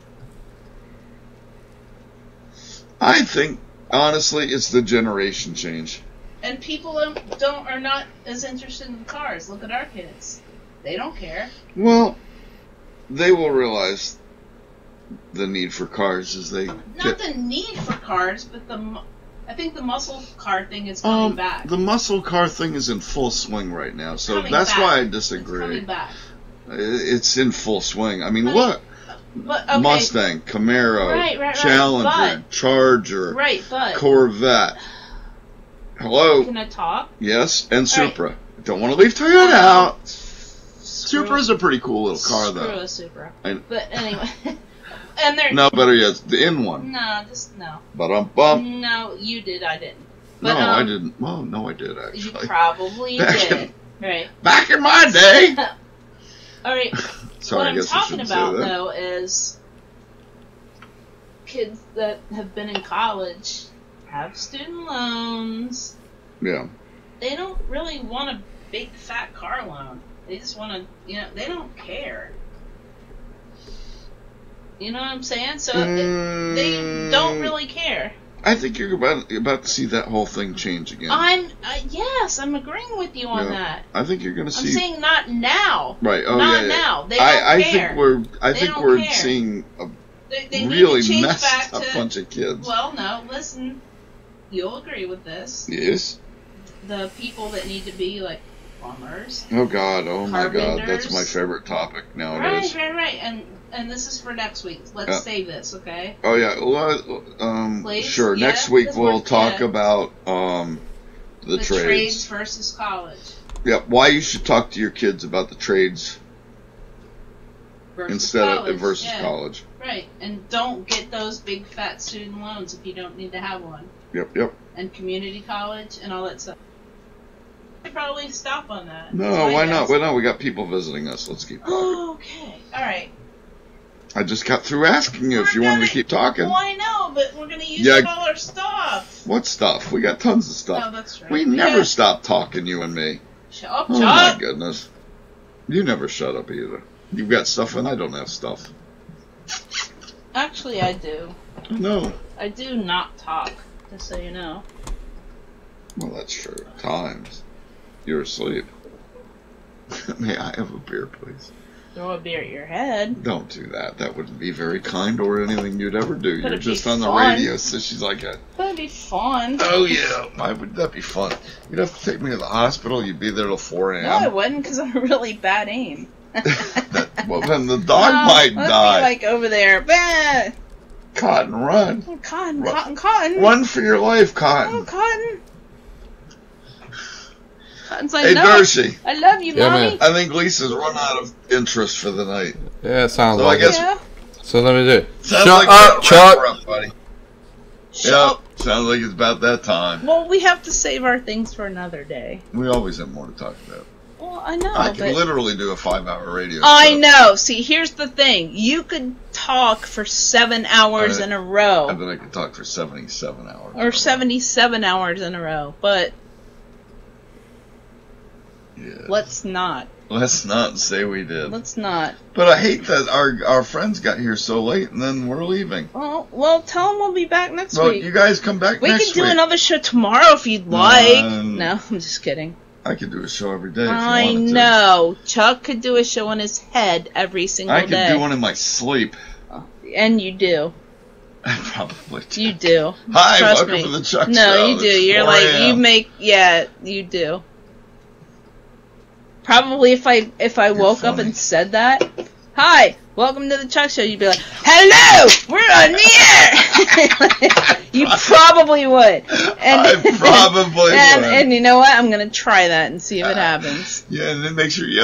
I think, honestly, it's the generation change. And people are not as interested in cars. Look at our kids. They don't care. Well, they will realize the need for cars as they Not the need for cars, but I think the muscle car thing is coming back. The muscle car thing is in full swing right now, so Coming that's back. why I It's disagree. coming back. It's in full swing. I mean, But- look. But, okay. Mustang, Camaro, Right, Challenger, Charger, Right, but Corvette. Hello? can I talk? Yes, and All Supra. Don't want to leave Toyota out. Screw- Supra's a pretty cool little car, Screw though. a Supra. I- But anyway, and they're No, better yet, the in one. no, just no. Ba-dum-bum. No, you did. I didn't. No, But, I didn't. Well, no, I did, You actually. probably Back did. in- Right. Back in my day! All right. Sorry, What I I'm guess I talking shouldn't about say that. though is kids that have been in college have student loans. Yeah. They don't really want a big fat car loan. They just want to, they don't care. You know what I'm saying? So they don't really care. I think you're about to see that whole thing change again. Yes, I'm agreeing with you on Yeah. that. I think you're going to I'm see. saying not now. Right. Oh, Not yeah. now. They don't I care. think don't we're care. seeing a They really need to change messed back up to. bunch of kids. Well, no, listen. You'll agree with this. Yes. The people that need to be like plumbers. Oh God. Oh my God. That's Carpenters. my favorite topic nowadays. Right. And this is for next week. Let's Yeah. save this, okay? Oh yeah. Well, Please? sure. Yeah, Next week this we'll works, talk yeah. about the trades trades. versus college. Yeah. Why you should talk to your kids about the trades Versus instead college. of versus Yeah. college. Right. And don't get those big fat student loans if you don't need to have one. Yep. And community college and all that stuff. I should probably stop on that. No, That's my why not? guess. Well, no, we got people visiting us. Let's keep talking. Okay. All right. I just got through asking you if you wanted to keep talking. Well, I know, but we're going to use Yeah. up all our stuff. What stuff? We got tons of stuff. No, that's right. We never stop talking, you and me. Shut up, Oh Chuck. my goodness. You never shut up either. You've got stuff and I don't have stuff. Actually, I do. No. I do not talk, just so you know. Well, that's true. At times. You're asleep. May I have a beer, please? Throw a beer at your head. Don't do that. That wouldn't be very kind or anything you'd ever do. But You're it'd be just on the fun. radio, so she's like a... That'd be fun. Oh, yeah. Why would that be fun? You'd have to take me to the hospital. You'd be there till 4 a.m. No, I wouldn't, because I'm a really bad aim. Well, then the dog might let's die. be like over there. Bah! Cotton, run. Oh, Cotton, Run. Cotton. Run for your life, Oh, Cotton. Cotton. Cotton's like, Hey, no, Darcy. I love you, Yeah, Mommy. man. I think Lisa's run out of interest for the night. Yeah, it sounds So I like guess- it. Yeah. So let me do it. Sounds Shut like up, we're Chuck. wrap her up, buddy. Shut Yep. up. Sounds like it's about that time. Well, we have to save our things for another day. We always have more to talk about. Well, I know, I but... could literally do a 5-hour radio I show. know. See, here's the thing. You could talk for 7 hours in a row. And then I could talk for 77 hours. Or 77 hours in a row. But Yeah. let's not. Let's not say we did. Let's not. But I hate that our friends got here so late and then we're leaving. Well, tell them we'll be back next Well, week. you guys come back We next can do week. another show tomorrow if you'd like. No. No, I'm just kidding. I could do a show every day if I you wanted to. know. Chuck could do a show on his head every single I could day. do one in my sleep. And you do. I probably do. You do. Hi, Trust welcome me. to the Chuck No, Show. you do. It's You're 4 like, a.m. you make, yeah, you do. Probably if I woke up funny. and said that, hi, welcome to the Chuck Show, you'd be like, hello, we're on the air. You probably would. And, I probably would. And you know what? I'm going to try that and see if it happens. Yeah, and then make sure you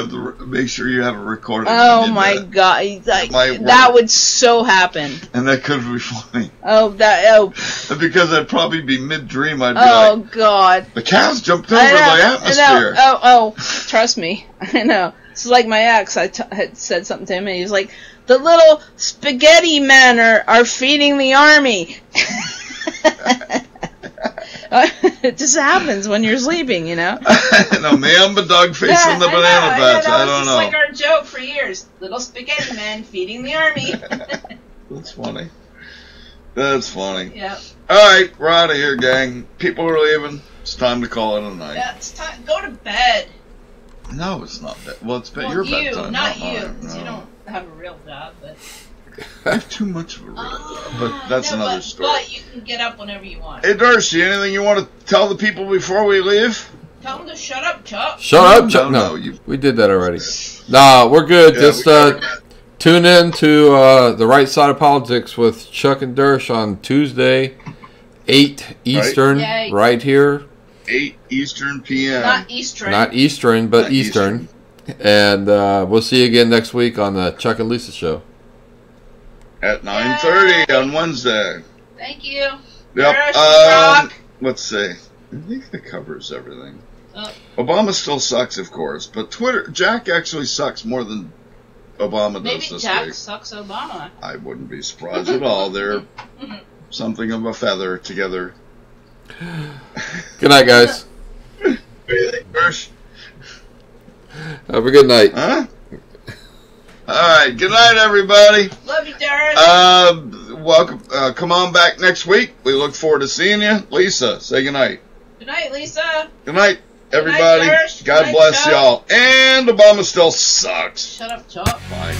have a recording. Oh my God. That would so happen. And that could be funny. Because I'd probably be mid-dream. I'd be like, God. the cows jumped over the atmosphere. Trust me. I know. It's like my ex. I had said something to him, and he was like, the little spaghetti men are feeding the army. It just happens when you're sleeping, you know? No, man, but dog facing the banana patch. I don't know. It's like our joke for years. Little spaghetti men feeding the army. That's funny. That's funny. Yep. Alright, we're out of here, gang. People are leaving. It's time to call it a night. Yeah, it's time. Go to bed. No, it's not bed. Well, it's well, your you, bedtime. not you, mine. because No. you don't have a real job. But I have too much of a real job. But that's another story. But you can get up whenever you want. Hey, Darcy, anything you want to tell the people before we leave? Tell them to shut up, Chuck. Shut up, Chuck. No, we did that already. Nah, we're good. Yeah, Just tune in to The Right Side of Politics with Chuck and Dersh on Tuesday, 8 Eastern, right here. 8 Eastern p.m. Not Eastern. Not Eastern, but Not Eastern. And we'll see you again next week on the Chuck and Lisa Show. At 9:30 on Wednesday. Thank you. Yep. Rock. Let's see. I think that covers everything. Obama still sucks, of course, but Jack actually sucks more than Obama does this Jack week. sucks Obama. I wouldn't be surprised at all. They're something of a feather together. Good night, guys. What do you think, Bersh? Have a good night. Huh? All right. Good night, everybody. Love you, Darren. Welcome. Come on back next week. We look forward to seeing you. Lisa, say good night. Good night, Lisa. Good night, everybody. Good night, God bless Chuck. y'all. And Obama still sucks. Shut up, Chuck. Bye.